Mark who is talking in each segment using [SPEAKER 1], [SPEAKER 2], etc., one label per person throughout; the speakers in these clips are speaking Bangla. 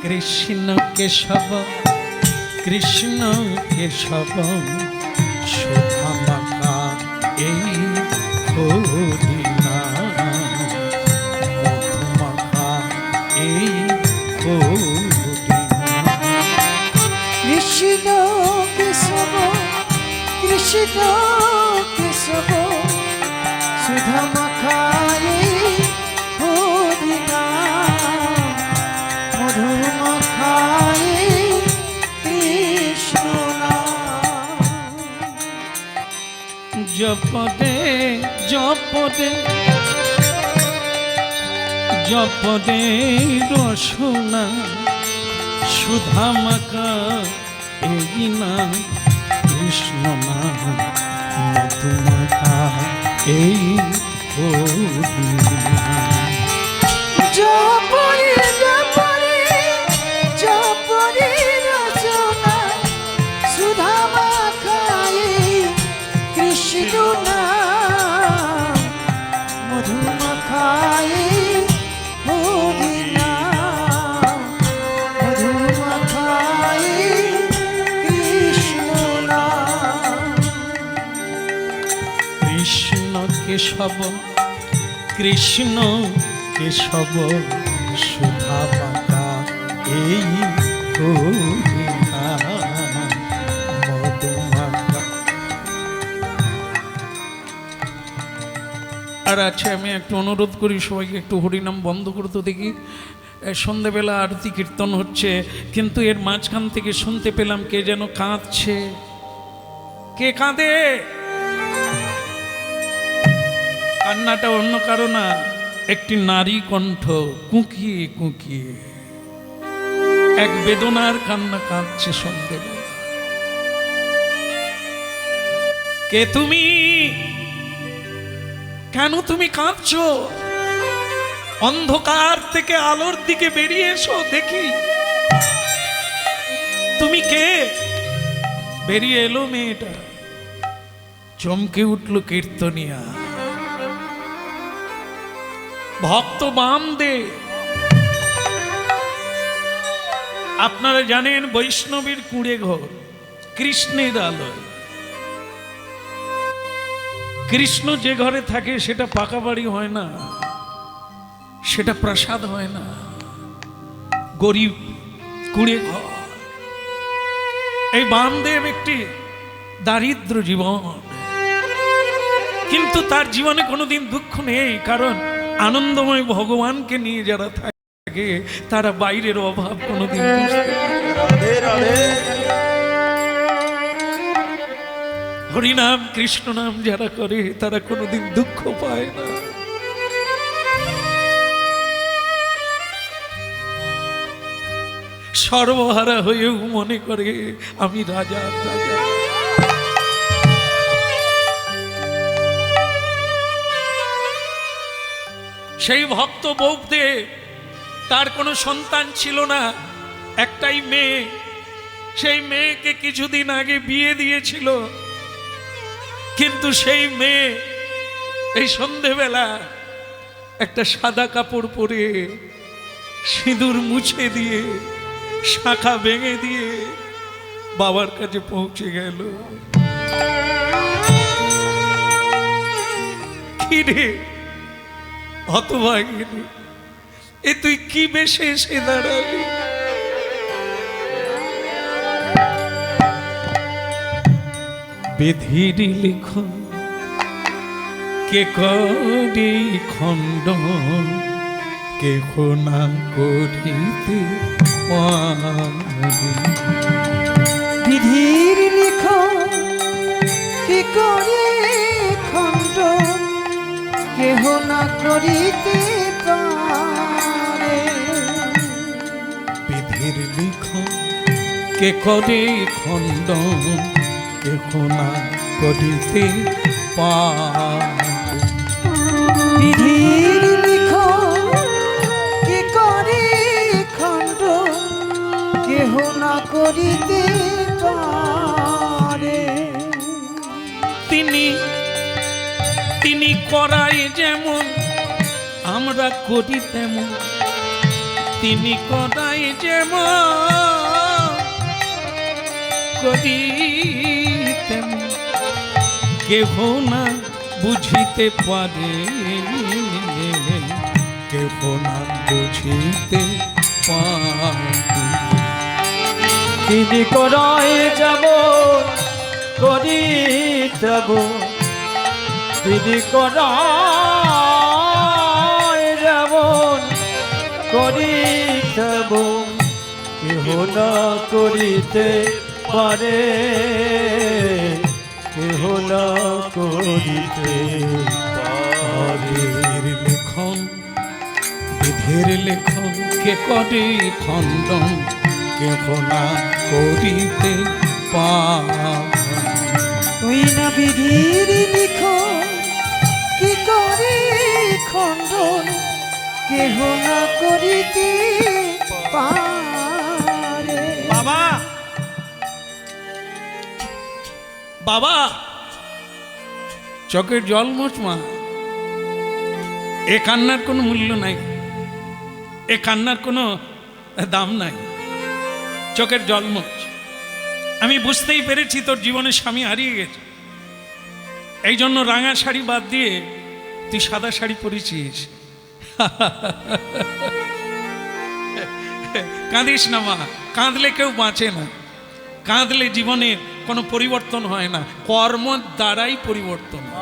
[SPEAKER 1] কৃষ্ণ কেশব কৃষ্ণ কেশব সুধামাকা এই হরিনা মধুমাখা এই হরিনা।
[SPEAKER 2] কৃষ্ণ কেশব কৃষ্ণ কেশব সুধামাখা এই হরিনা মধুমাখা এই কৃষ্ণ নাম।
[SPEAKER 1] জপদে জপদে জপদে রসনা সুধামাকা এই না কৃষ্ণ নাম মধুমাখা এই হরিনা।
[SPEAKER 2] জপরে জপরে জপরে রচনা সুধামাখা এই কৃষ্ণ নাম মধুমাখা এই হরিনা মধুমাখা এই কৃষ্ণ নাম।
[SPEAKER 1] কৃষ্ণ কেশব কৃষ্ণ কেশব সুধামাকা এই হরিনা মধুমাখা। আর আচ্ছা, আমি একটু অনুরোধ করি সবাইকে একটু হরিনাম বন্ধ করতে দেখি। সন্ধেবেলা আরতি কীর্তন হচ্ছে, কিন্তু এর মাঝখান থেকে শুনতে পেলাম কে যেন কাঁদছে। কে কাঁদে? কান্নাটা অন্য কারো না, একটি নারী কণ্ঠ কুঁকিয়ে কুঁকিয়ে এক বেদনার কান্না কাঁদছে সন্ধেবেলা। কে তুমি? কেন তুমি কাঁদছো? অন্ধকার থেকে আলোর দিকে বেরিয়ে এসো দেখি। তুমি কে? বেরিয়ে এলো মেয়েটা, চমকে উঠল কীর্তনিয়া। ভক্ত বামদেব, আপনারা জানেন বৈষ্ণবীর কুঁড়ে ঘর কৃষ্ণের আলোয়। কৃষ্ণ যে ঘরে থাকে সেটা পাকা বাড়ি হয় না, সেটা প্রাসাদ হয় না, গরিব কুঁড়ে ঘর। এই বামদেব একটি দারিদ্র জীবন, কিন্তু তার জীবনে কোনোদিন দুঃখ নেই, কারণ আনন্দময় ভগবানকে নিয়ে যারা থাকে তারা বাইরের অভাব কোনোদিন বুঝতে পারে না। হরিনাম কৃষ্ণ নাম যারা করে তারা কোনোদিন দুঃখ পায় না। সর্বহারা হয়েও মনে করে আমি রাজা রাজা। সেই ভক্ত বৌদেব, তার কোনো সন্তান ছিল না, একটাই মেয়ে। সেই মেয়েকে কিছুদিন আগে বিয়ে দিয়েছিল, কিন্তু সেই মেয়ে এই সন্ধেবেলা একটা সাদা কাপড় পরে সিঁদুর মুছে দিয়ে শাখা ভেঙে দিয়ে বাবার কাছে পৌঁছে গেল। কি রে হতভাগিনী, এ তুই কি বেশে এসে দাঁড়ালি? বিধির লিখন কে করি খণ্ডন, কেহ না করিতে পারে।
[SPEAKER 2] বিধির লিখন কি করে খণ্ডন, কেহ না করিতে পারে।
[SPEAKER 1] বিধির লিখন কে করে খণ্ডন, কেহ না করিতে পারে।
[SPEAKER 2] বিধির লিখন কি করে খণ্ডন, কেহ না করিতে পারে।
[SPEAKER 1] তিনি তিনি করাই যেমন আমরা করি তেমন, তিনি কদাই যেমন করিতেন কেহ না বুঝিতে পারে, কেহ না বুঝিতে পারে।
[SPEAKER 3] তিনি করাই যেমন করিতেব, তিনি করাই যেমন করিতেব, কেহ না করিতে পারে, কেহ না করিতে পারে।
[SPEAKER 1] লেখন বিধের লেখন কে করে খণ্ডন, কেহ না করিতে পারে।
[SPEAKER 2] তুই না বিধির লিখো কি করে খণ্ডন, কেহ না করিতে পারে।
[SPEAKER 1] বাবা, বাবা, চোখের জল মোছ মা। এ কান্নার কোনো মূল্য নাই, এ কান্নার কোনো দাম নাই। চোখের জল মোছ। আমি বুঝতেই পেরেছি তোর জীবনে স্বামী হারিয়ে গেছে, এই জন্য রাঙা শাড়ি বাদ দিয়ে তুই সাদা শাড়ি পরেছিস। কাঁদিস না মা, কাঁদলে কেউ বাঁচে না, কাঁদলে জীবনে কোনো পরিবর্তন হয় না, কর্ম দ্বারাই পরিবর্তন হয়।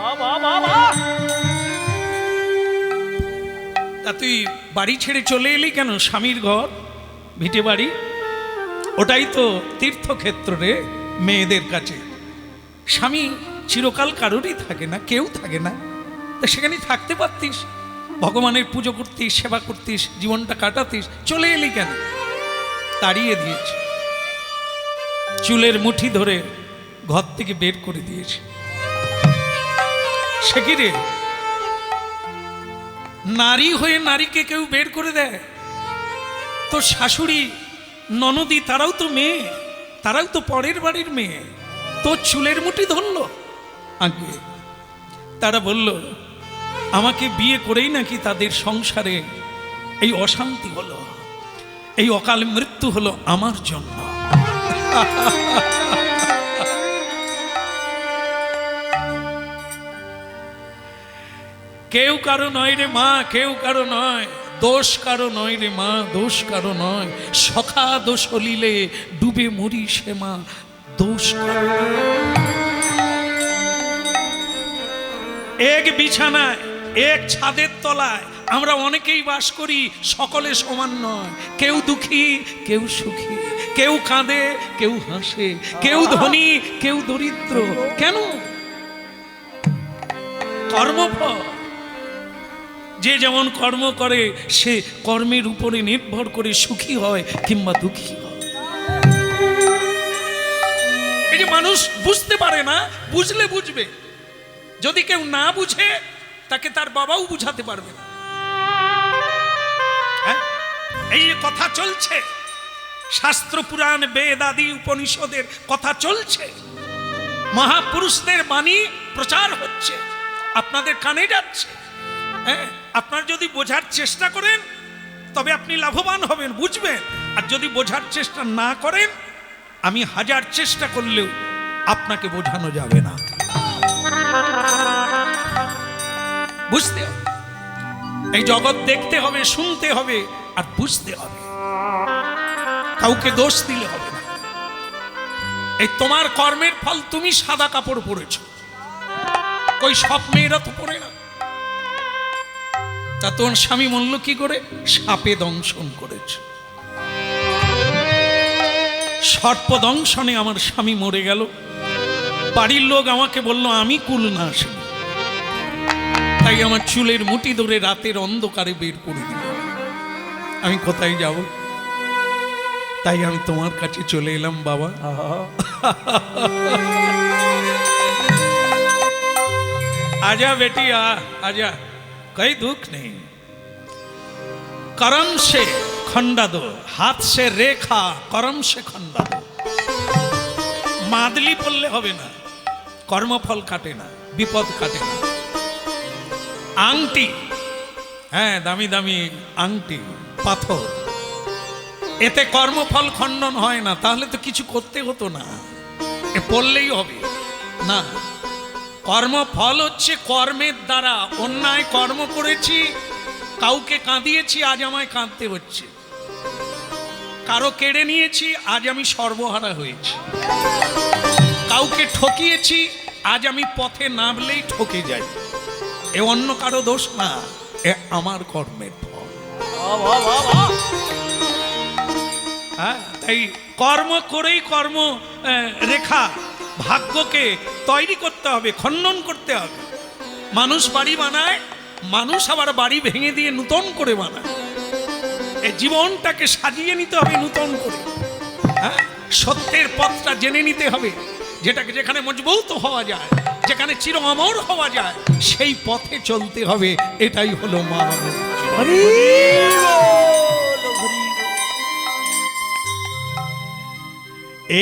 [SPEAKER 1] তা তুই বাড়ি ছেড়ে চলে এলি কেন? স্বামীর ঘর ভিটে বাড়ি ওটাই তো তীর্থক্ষেত্র রে মেয়েদের কাছে। স্বামী চিরকাল কারোরই থাকে না, কেউ থাকে না, তা সেখানে থাকতে পারতিস, ভগবানের পুজো করতিস, সেবা করতিস, জীবনটা কাটাতিস। চলে এলি কেন? তাড়িয়ে দিয়েছে, চুলের মুঠি ধরে ঘর থেকে বের করে দিয়েছে। সে কি রে, নারী হয়ে নারীকে কেউ বের করে দেয়? তোর শাশুড়ি ননদি তারাও তো মেয়ে, তারাও তো পরের বাড়ির মেয়ে, তোর চুলের মুঠি ধরলো আগে। তারা বলল আমাকে বিয়ে করেই নাকি তাদের সংসারে এই অশান্তি হলো, এই অকাল মৃত্যু হলো আমার জন্য। কেউ কারো নয় রে মা, কেউ কারো নয়, দোষ কারো নয় রে মা, দোষ কারো নয়। সখা দোষ হলিলে ডুবে মরি সে মা, দোষ কারো নয়। এক বিছানায়, এক ছাদের তলায় আমরা অনেকেই বাস করি, সকলে সমান নয়। কেউ দুঃখী, কেউ সুখী, কেউ কাঁদে, কেউ হাসে, কেউ ধনী, কেউ দরিদ্র। কেন? কর্মফল। যে যেমন কর্ম করে সে কর্মের উপরে নির্ভর করে সুখী হয় কিংবা দুঃখী হয়। এই যে মানুষ বুঝতে পারে না, বুঝলে বুঝবে। যদি কেউ না বুঝে তাকে তার বাবাও বুঝাতে পারবে না। এই যে কথা চলছে, শাস্ত্র পুরাণ বেদ আদি উপনিষদের কথা চলছে, মহাপুরুষদের বাণী প্রচার হচ্ছে, আপনাদের কানে যাচ্ছে। আপনার যদি বোঝার চেষ্টা করেন তবে আপনি লাভবান হবেন, বুঝবেন। আর যদি বোঝার চেষ্টা না করেন, আমি হাজার চেষ্টা করলেও আপনাকে বোঝানো যাবে না। বুঝতে হবে, এই জগৎ দেখতে হবে, শুনতে হবে আর বুঝতে হবে। কাউকে দোষ দিলে হবে না। এই তোমার কর্মের ফল, তুমি সাদা কাপড় পরেছো, কই সব মেয়েরা তো পরে না। তা তোমার স্বামী মরল কি করে? সাপে দংশন করেছে। সর্প দংশনে আমার স্বামী মরে গেল। বাড়ির লোক আমাকে বলল আমি কুল না আসি, তাই আমার চুলের মুঠি ধরে রাতের অন্ধকারে বের করে দিল। আমি কোথায় যাব? তাই আমি তোমার কাছে চলে এলাম বাবা। आजा बेटी आ, आजा, कोई दुख नहीं। कर्म से खंडा दो, हाथ से रेखा, कर्म से खंडा दो। मादली पड़ले होबे ना, कर्मफल काटे ना, विपद काटे ना। आंगटी, हाँ दामी दामी आंगटी, पाथर, এতে কর্মফল খণ্ডন হয় না, তাহলে তো কিছু করতে হতো না, এ পড়লেই হবে না। কর্মফল হচ্ছে কর্মের দ্বারা। অন্যায় কর্ম করেছি, কাউকে কাঁদিয়েছি, আজ আমায় কাঁদতে হচ্ছে। কারো কেড়ে নিয়েছি, আজ আমি সর্বহারা হয়েছি। কাউকে ঠকিয়েছি, আজ আমি পথে নামলেই ঠকে যাই। এ অন্য কারো দোষ না, এ আমার কর্মের ফল। হ্যাঁ, তাই কর্ম করেই কর্ম রেখা ভাগ্যকে তৈরি করতে হবে, খণ্ডন করতে হবে। মানুষ বাড়ি বানায়, মানুষ আবার বাড়ি ভেঙে দিয়ে নূতন করে বানায়। এই জীবনটাকে সাজিয়ে নিতে হবে নূতন করে। হ্যাঁ, সত্যের পথটা জেনে নিতে হবে, যেটাকে যেখানে মজবুত হওয়া যায়, যেখানে চির অমর হওয়া যায়, সেই পথে চলতে হবে। এটাই হলো মানব।
[SPEAKER 2] হরি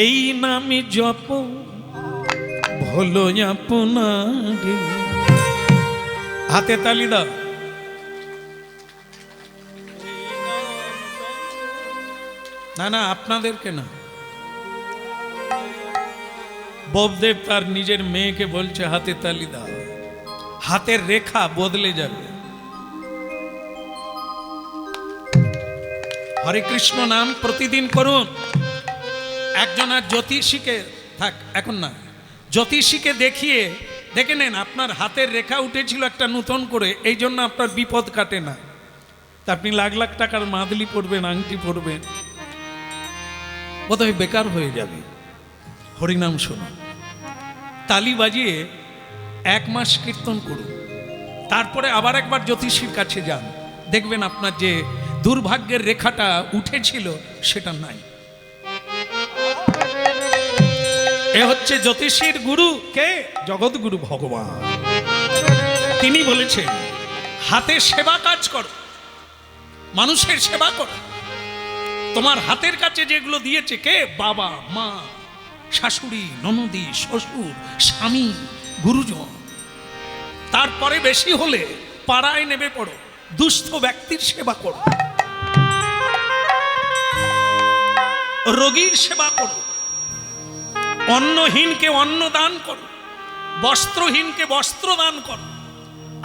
[SPEAKER 1] এই নামে জপ হলো আপনার। হাতে তালি দাও। না না, আপনাদেরকে না। ববদেব তার নিজের মেয়েকে বলছে হাতে তালি দাও, হাতের রেখা বদলে যাবে। হরে কৃষ্ণ নাম প্রতিদিন করুন। একজন আর জ্যোতিষীকে থাক, এখন না, জ্যোতিষীকে দেখিয়ে দেখে নেন আপনার হাতের রেখা উঠেছিল একটা নূতন করে, এই জন্য আপনার বিপদ কাটে না। তা আপনি লাখ লাখ টাকার মাদলি পরবেন, আংটি পরবেন, বোধহয় বেকার হয়ে যাবে। হরিনাম শোনো, তালি বাজিয়ে 1 মাস কীর্তন করুন, তারপরে আবার একবার জ্যোতিষীর কাছে যান, দেখবেন আপনার যে দুর্ভাগ্যের রেখাটা উঠেছিল সেটা নাই। এ হচ্ছে জ্যোতিষীর গুরু কে? জগৎগুরু ভগবান। তিনি বলেছেন হাতে সেবা কাজ করো, মানুষের সেবা করো। তোমার হাতের কাছে যেগুলো দিয়েছে কে? বাবা মা, শাশুড়ি, ননদি, শ্বশুর, স্বামী, গুরুজন। তারপরে বেশি হলে পাড়ায় নেমে পড়ো, দুস্থ ব্যক্তির সেবা করো, রোগীর সেবা করো, অন্নহীনকে অন্ন দান করো, বস্ত্রহীনকে বস্ত্র দান করো,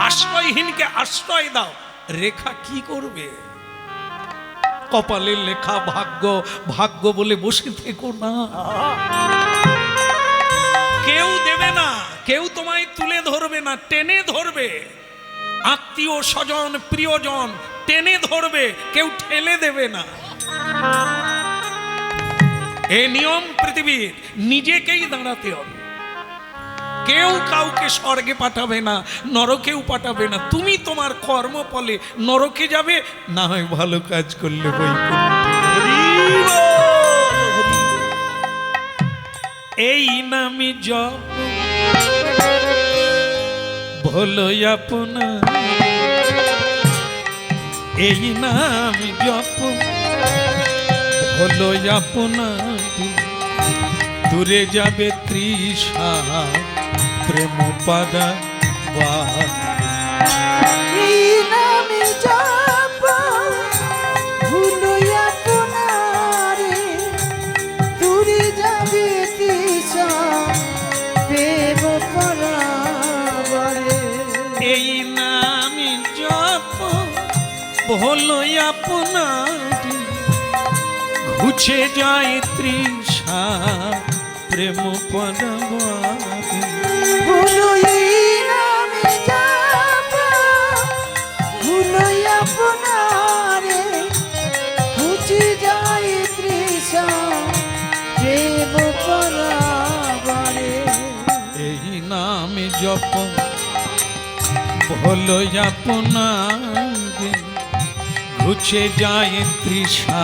[SPEAKER 1] আশ্রয়হীনকে আশ্রয় দাও। রেখা কি করবে? কপালের লেখা ভাগ্য, ভাগ্য বলে বসে থেকো না। কেউ দেবে না, কেউ তোমায় তুলে ধরবে না, টেনে ধরবে। আত্মীয় স্বজন প্রিয়জন টেনে ধরবে, কেউ ঠেলে দেবে না। এ নিয়ম পৃথিবীর, নিজেকেই দাঁড়াতে হবে। কেউ কাউকে স্বর্গে পাঠাবে না, নরকেও পাঠাবে না। তুমি তোমার কর্মফলে নরকে যাবে, না হয় ভালো কাজ করলে এই নামে জপ ভলো আপনার। এই নামে জপ হলো আপনার, দূরে যাবে তৃষা প্রেম পাদা।
[SPEAKER 2] এই নামে জপ হলো আপনারে, দূরে যাবে তৃষা প্রেম পরাবরে।
[SPEAKER 1] এই নামে জপ হলো আপনার, ঘুচে যায় তৃষা প্রেম পাদা।
[SPEAKER 2] হলো এই নামে জপ হলো আপনারে, ঘুচে যায় তৃষা প্রেম পরাবরে।
[SPEAKER 1] এই নামে জপ হলো আপনার, ঘুচে যায় তৃষা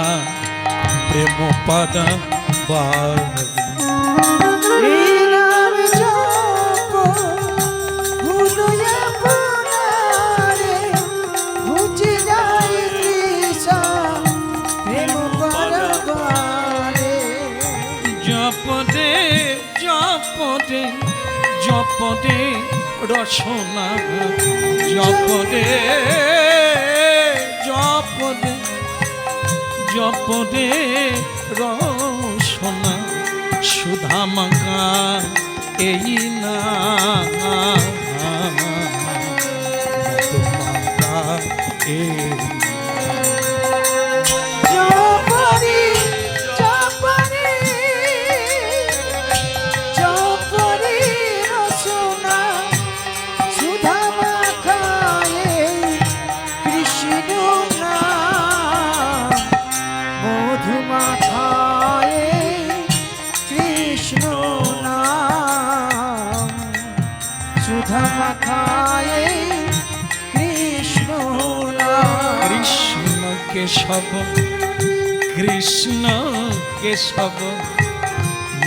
[SPEAKER 1] প্রেম পাদা।
[SPEAKER 2] এই নামে জপ হলো আপনারে, ঘুচে যায় তৃষা প্রেম পরাবরে।
[SPEAKER 1] জপদে জপদে জপদে রসনা, জপদে জপদে জপরে রসনা সুধা মাখা এই না মধুমাখা এই
[SPEAKER 2] জপরি জপরি জপরি রসনা সুধা মাখায়ে কৃষ্ণ নাম মধু মাখায়ে কৃষ্ণ নাম সুধা মাখায়ে কৃষ্ণ নাম
[SPEAKER 1] কৃষ্ণ কেশব কৃষ্ণ কেশব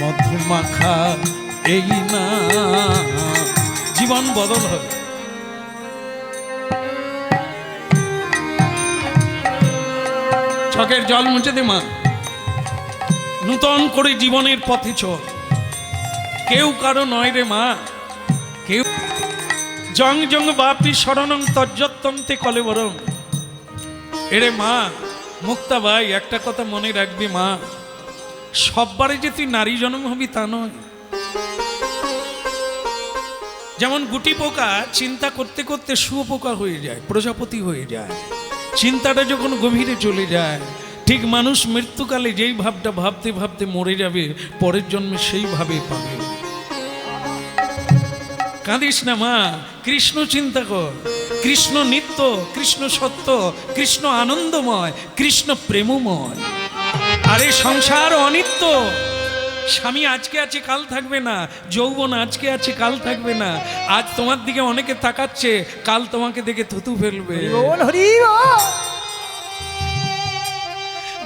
[SPEAKER 1] মধুমাখা এই না জীবন বদল হবে। চোখের জল মুছে দে মা, নূতন করে জীবনের পথে চল। কেউ কারো নয় রে মা, কেউ জং জং বাপি শরণং তজ্জত্তন্তে কলেবরং। এরে মা মুক্তা ভাই, একটা কথা মনে রাখবি মা, সববারে যে তুই নারী জন্ম হবি তা নয়। যেমন গুটি পোকা চিন্তা করতে করতে শুয়োপোকা হয়ে যায়, প্রজাপতি হয়ে যায়। চিন্তাটা যখন গভীরে চলে যায়, ঠিক মানুষ মৃত্যুকালে যেই ভাবটা ভাবতে ভাবতে মরে যাবে, পরের জন্মে সেইভাবে পাবে। কাঁদিস না মা, কৃষ্ণ চিন্তা কর। কৃষ্ণ নিত্য, কৃষ্ণ সত্য, কৃষ্ণ আনন্দময়, কৃষ্ণ প্রেমময়। আরে সংসার অনিত্য। স্বামী আজকে আছে কাল থাকবে না, যৌবন আজকে আছে কাল থাকবে না। আজ তোমার দিকে অনেকে তাকাচ্ছে, কাল তোমাকে দেখে থুতু ফেলবে।
[SPEAKER 2] বল হরি বল।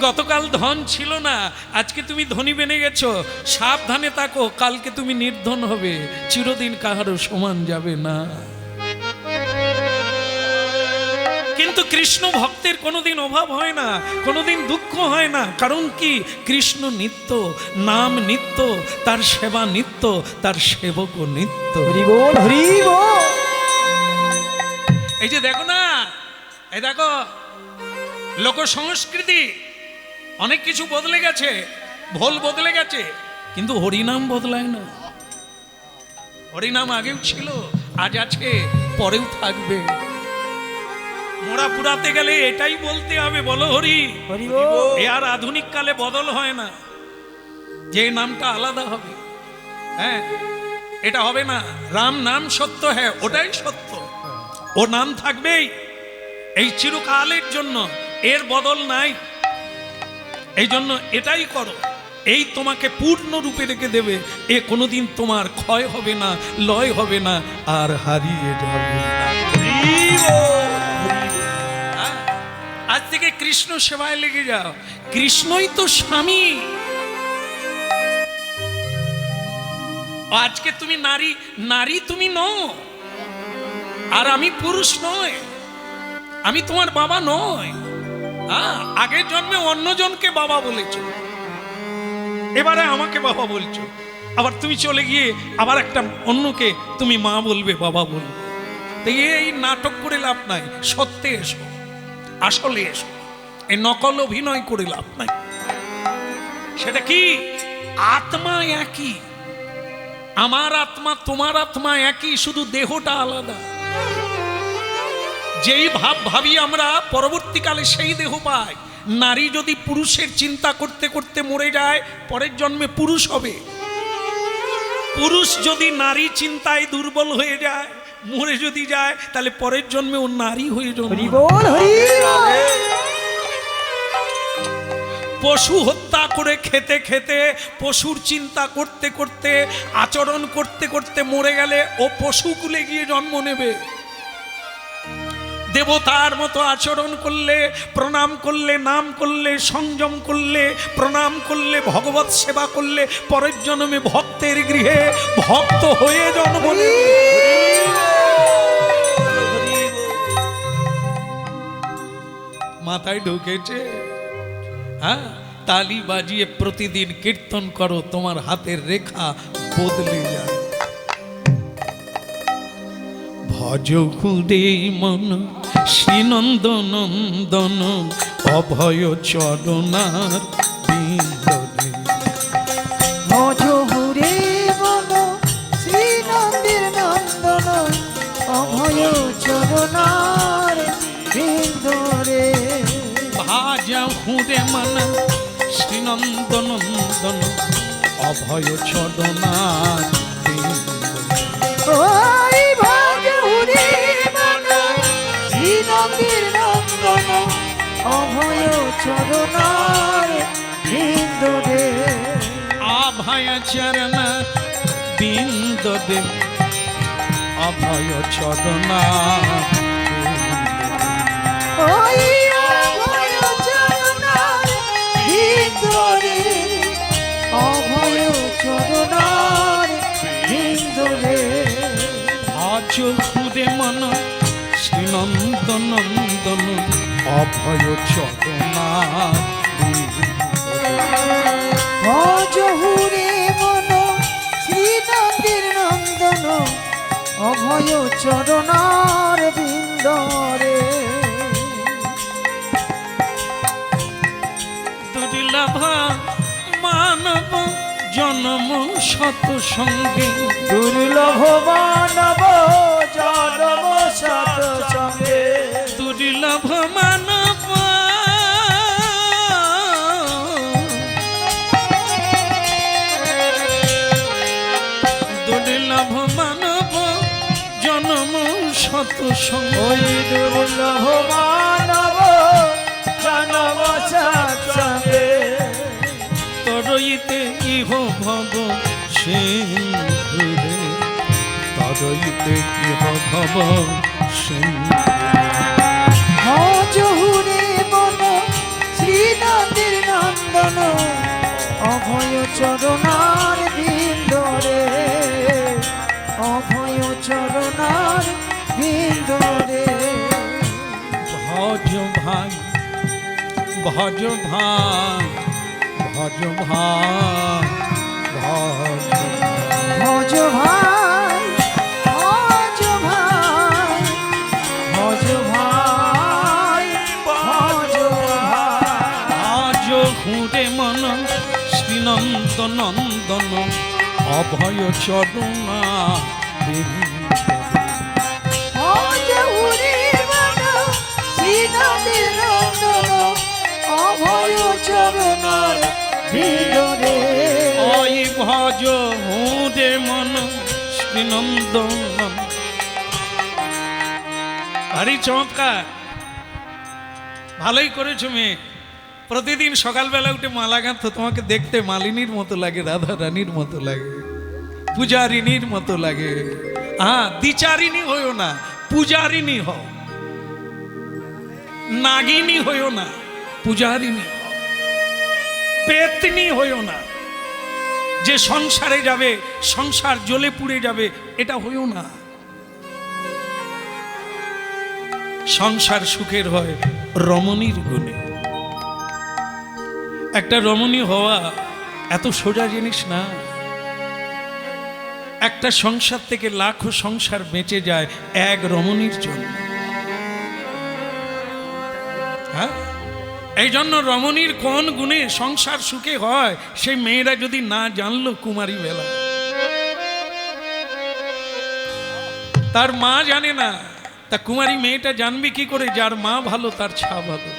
[SPEAKER 1] গতকাল ধন ছিল না, আজকে তুমি ধনী বেনে গেছো, সাবধানে থাকো, কালকে তুমি নির্ধন হবে। চিরদিন কাহারও সমান যাবে না। কিন্তু কৃষ্ণ ভক্তের কোনোদিন অভাব হয় না, কোনোদিন দুঃখ হয় না। কারণ কি? কৃষ্ণ নিত্য, নাম নিত্য, তার সেবা নিত্য, তার সেবকও নিত্য।
[SPEAKER 2] হরি বল হরি বল।
[SPEAKER 1] এই যে দেখো না, এই দেখো লোক সংস্কৃতি অনেক কিছু বদলে গেছে, ভোল বদলে গেছে, কিন্তু হরিনাম বদলায় না। হরিনাম আগেও ছিল, আজ আছে, পরেও থাকবে। মোড়া পুরাতে গেলে এটাই বলতে হবে, বলো হরি
[SPEAKER 2] হরি বল।
[SPEAKER 1] এ আর আধুনিক কালে বদল হয় না, যে নামটা আলাদা হবে। হ্যাঁ, এটা হবে না। রাম নাম সত্য, হ্যাঁ ওটাই সত্য, ও নাম থাকবেই এই চিরকালের জন্য, এর বদল নাই। এই জন্য এটাই করো, এই তোমাকে পূর্ণ রূপে রেখে দেবে। এ কোনোদিন তোমার ক্ষয় হবে না, লয় হবে না, আর হারিয়ে যাবে না। হ্যাঁ, আজ থেকে কৃষ্ণ সেবায় লেগে যাও। কৃষ্ণই তো স্বামী। আজকে তুমি নারী, নারী তুমি নও, আর আমি পুরুষ নয়, আমি তোমার বাবা নয়। আগের জন্মে অন্যজনকে বাবা বলেছ, এবারে আমাকে বাবা বলছো। আবার তুমি চলে গিয়ে আবার একটা অন্যকে তুমি মা বলবে, বাবা বলবে। এই নাটক করে লাভ নাই, সত্যে এসো, আসলে এসো। এই নকল অভিনয় করে লাভ নাই। সেটা কি? আত্মা একই, আমার আত্মা তোমার আত্মা একই, শুধু দেহটা আলাদা। যেই ভাব ভাবি আমরা, পরবর্তীকালে সেই দেহ পাই। নারী যদি পুরুষের চিন্তা করতে করতে মরে যায়, পরের জন্মে পুরুষ হবে। পুরুষ যদি নারী চিন্তায় দুর্বল হয়ে যায়, মরে যদি যায়, তাহলে পরের জন্মে ও নারী হয়ে
[SPEAKER 2] হরি
[SPEAKER 1] জন্ম।
[SPEAKER 2] বল হরি বল।
[SPEAKER 1] পশু হত্যা করে খেতে খেতে, পশুর চিন্তা করতে করতে, আচরণ করতে করতে মরে গেলে ও পশুকুলে গিয়ে জন্ম নেবে। দেবতার মতো আচরণ করলে, প্রণাম করলে, নাম করলে, সংযম করলে, প্রণাম করলে, ভগবত সেবা করলে, পরের জন্মে ভক্তের গৃহে ভক্ত হয়ে জন্ম নেবে। মাথায় ঢুকেছে? হ্যাঁ, তালি বাজিয়ে প্রতিদিন কীর্তন করো, তোমার হাতের রেখা বদলে যায়। ভজ খুদে মন শ্রীনন্দ নন্দন, অভয় চরণার বিন্দরে।
[SPEAKER 2] মজহুরে বন শ্রী নন্দের নন্দন অভয় চরণার বিন্দরে।
[SPEAKER 1] ভাজা হুঁড়ে মানা শ্রীনন্দনন্দন অভয় চরণার বিন্দরে।
[SPEAKER 2] ওই মজহুরে বন শ্রী নন্দের নন্দন অভয় চরণার বিন্দরে।
[SPEAKER 1] অভয় চরণার বিন্দরে অভয় চরণার
[SPEAKER 2] ওই অভয় চরণার বিন্দরে অভয় চরণার বিন্দরে।
[SPEAKER 1] আজ হুরে মন শ্রীনন্দনন্দন অভয় চরণার
[SPEAKER 2] ভজহুরে মন শ্রী নন্দের নন্দন অভয় চরণার বিন্দরে।
[SPEAKER 1] দুর্লভ মানব জন্ম শত সঙ্গে।
[SPEAKER 3] দুর্লভ মানব জন্ম সত সঙ্গে।
[SPEAKER 1] দুর্লভ মানব দুর্লভ মানব জন্ম শত সঙ্গে।
[SPEAKER 3] ওই দুর্লভ মানব জন্ম সত সঙ্গে।
[SPEAKER 1] তরইতে ইহ ভব সিন্ধুরে তরইতে ইহ ভব সিন্ধুরে।
[SPEAKER 2] ভজহুরে মন শ্রী নন্দের নন্দন অভয় চরণার বিন্দরে অভয় চরণার বিন্দরে।
[SPEAKER 1] ভজ ভাই ভজ ভাই ভজ ভাই ভজ
[SPEAKER 2] ভজ ভাই ভজ ভাই ভজ ভাই ভজ ভাই।
[SPEAKER 1] আজ হুঁড়ে মন শ্রীনন্দনন্দন অভয় চরণা
[SPEAKER 2] ভজহুরে মন শ্রী নন্দের নন্দন অভয় চরণার বিন্দরে।
[SPEAKER 1] ওই ভজ হুঁড়ে মন শ্রীনন্দন। ভারী চমৎকার, ভালোই করেছো মেয়ে। প্রতিদিন সকালবেলা উঠে মালা গাঁথো, তোমাকে দেখতে মালিনীর মতো লাগে, রাধা রানীর মতো লাগে, পূজারিনীর মতো লাগে। হ্যাঁ, দ্বিচারিণী হইও না, পূজারিণী হও। নাগিনী হইও না, পূজারিণী হও। পেতনি হইও না, যে সংসারে যাবে সংসার জ্বলে পুড়ে যাবে, এটা হইও না। সংসার সুখের হয় রমণীর গুণে। একটা রমণী হওয়া এত সোজা জিনিস না। একটা সংসার থেকে লাখো সংসার বেঁচে যায় এক রমণীর জন্য। হ্যাঁ, এই জন্য রমণীর কোন গুণে সংসার সুখে হয় সেই মেয়েরা যদি না জানলো কুমারী বেলা, তার মা জানে না, তা কুমারী মেয়েটা জানবে কি করে? যার মা ভালো তার ছা ভালো।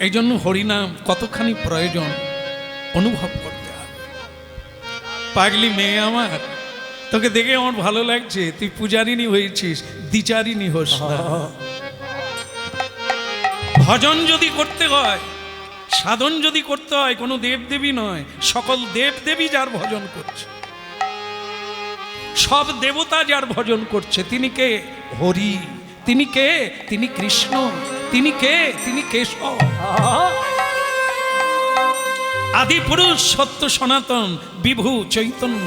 [SPEAKER 1] এই জন্য হরিনাম কতখানি প্রয়োজন অনুভব করতে হবে। পাগলি মেয়ে আমার, তোকে দেখে আমার ভালো লাগছে, তুই পূজারিনী হয়েছিস, দ্বিচারিণী হোস না। ভজন যদি করতে হয়, সাধন যদি করতে হয়, কোনো দেবদেবী নয়, সকল দেবদেবী যার ভজন করছে, সব দেবতা যার ভজন করছে, তিনি কে? হরি। তিনি কে? তিনি কৃষ্ণ। তিনি কে? তিনি কেশব। আদি পুরুষ সত্য সনাতন বিভু চৈতন্য।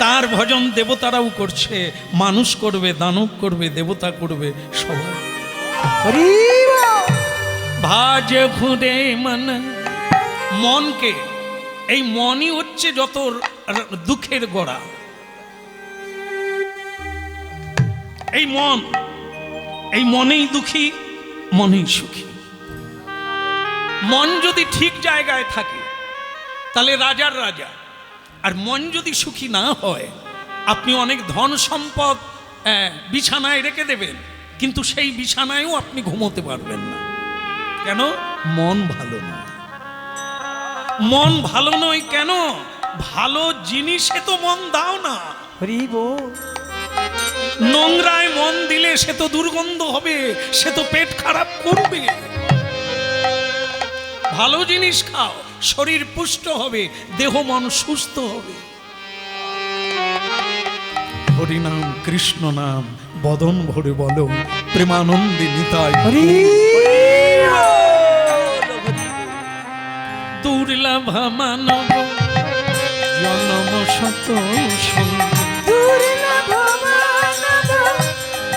[SPEAKER 1] তার ভজন দেবতারাও করছে, মানুষ করবে, দানব করবে, দেবতা করবে, সবাই।
[SPEAKER 2] হরি বল।
[SPEAKER 1] ভাজ ভুরে মন, মনকে, এই মনই হচ্ছে যত দুঃখের গোড়া। এই মন, এই মনেই দুঃখী, মনই সুখী। মন যদি ঠিক জায়গায় থাকে তাহলে রাজার রাজা। আর মন যদি সুখী না হয়, আপনি অনেক ধন সম্পদ বিছানায় রেখে দেবেন, কিন্তু সেই বিছানায়ও আপনি ঘুমোতে পারবেন না। কেন? মন ভালো নয়। মন ভালো নয় কেন? ভালো জিনিসে তো মন দাও না।
[SPEAKER 2] হরি বল।
[SPEAKER 1] নোংরায় মন দিলে সে তো দুর্গন্ধ হবে, সে তো পেট খারাপ করবে। ভালো জিনিস খাও, শরীর পুষ্ট হবে, দেহ মন সুস্থ হবে। হরিনাম কৃষ্ণ নাম বদন ভরে বলো, প্রেমানন্দে নিতাই।
[SPEAKER 2] হরি
[SPEAKER 1] দুর্লভ মানব জনম শত সঙ্গে,
[SPEAKER 2] দুর্লভ মানব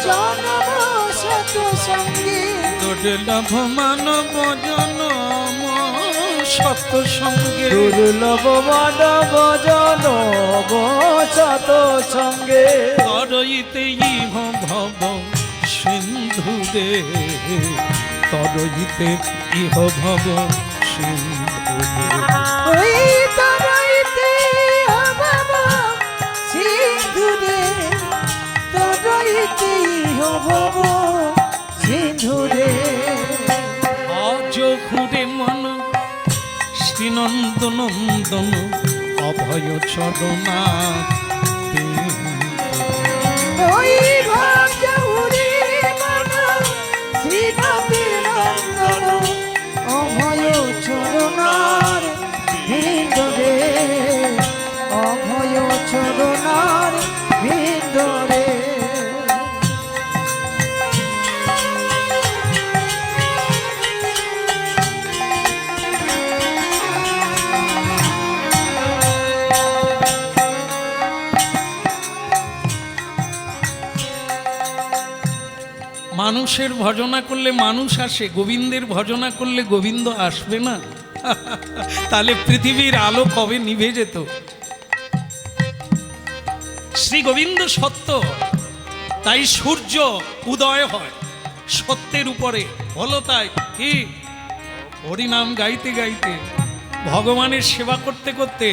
[SPEAKER 2] জনম শত সঙ্গে,
[SPEAKER 1] দুর্লভ মানব জনম শত সঙ্গে,
[SPEAKER 3] দুর্লভ মানব জনম শত সঙ্গে,
[SPEAKER 1] তরইতে ইহ ভব সিন্ধুরে, তরইতে ইহ ভব সিন্ধুরে।
[SPEAKER 2] ওই তরইতে হবব সিন্ধুরে, তরইতে হবব সিন্ধুরে।
[SPEAKER 1] আজ ঘুরে মন শ্রীনন্দ নন্দন অভয় চরণা,
[SPEAKER 2] ওই ভজহুরি মন শ্রীনবীর নন্দন অভয় চরণার ভিতরে, অভয় চরণার ভিতরে।
[SPEAKER 1] মানুষের ভজনা করলে মানুষ আসে, গোবিন্দের ভজনা করলে গোবিন্দ আসবে না? তাহলে পৃথিবীর আলো কবে নিভে যেত? শ্রী গোবিন্দ সত্য, তাই সূর্য উদয় হয় সত্যের উপরে। হলো তাই কি? হরিনাম গাইতে গাইতে, ভগবানের সেবা করতে করতে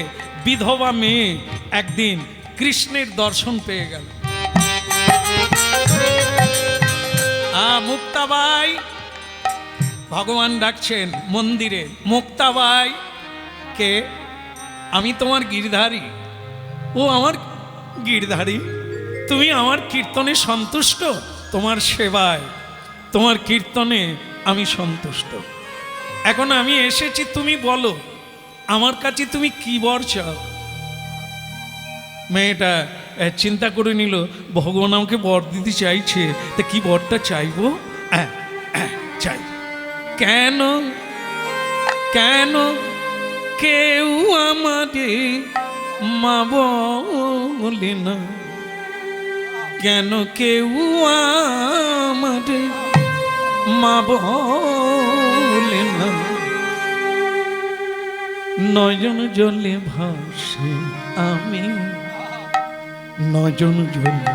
[SPEAKER 1] বিধবা মেয়ে একদিন কৃষ্ণের দর্শন পেয়ে গেল। মুক্তাবাই, ভগবান ডাকছেন মন্দিরে, মুক্তাবাই কে? আমি তোমার গিরধারী। ও আমার গিরধারী, তুমি আমার কীর্তনে সন্তুষ্ট? তোমার সেবায়, তোমার কীর্তনে আমি সন্তুষ্ট। এখন আমি এসেছি, তুমি বলো আমার কাছে তুমি কি বর চাও? মেয়েটা চিন্তা করে নিল, ভগবান আমাকে বর দিতে চাইছে, তা কি বরটা চাইবো? চাই। কেন কেন কেউ আমারে মা বলে না? কেন কেউ আমারে মা বলে না? নয়ন জলে ভাসে আমি, নয়ন জলে।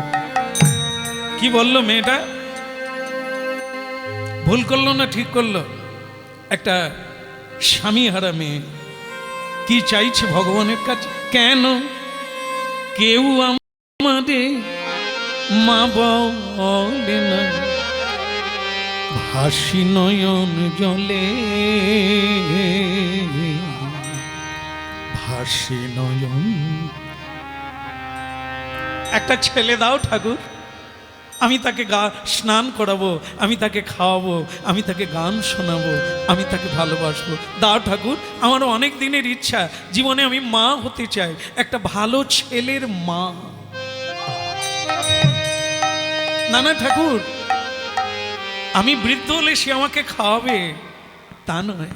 [SPEAKER 1] কি বললো মেয়েটা? ভুল করলো না ঠিক করলো? একটা স্বামী হারা মেয়ে কি চাইছে ভগবানের কাছে? কেন কেউ আমাদের মা বলে না? ভাসি নয়ন জলে, ভাসি নয়ন। একটা ছেলে দাও ঠাকুর, আমি তাকে স্নান করাবো, আমি তাকে খাওয়াবো, আমি তাকে গান শোনাবো, আমি তাকে ভালোবাসবো। দাও ঠাকুর, আমার অনেক দিনের ইচ্ছা, জীবনে আমি মা হতে চাই, একটা ভালো ছেলের মা। না না ঠাকুর, আমি বৃদ্ধ হলে সে আমাকে খাওয়াবে তা নয়,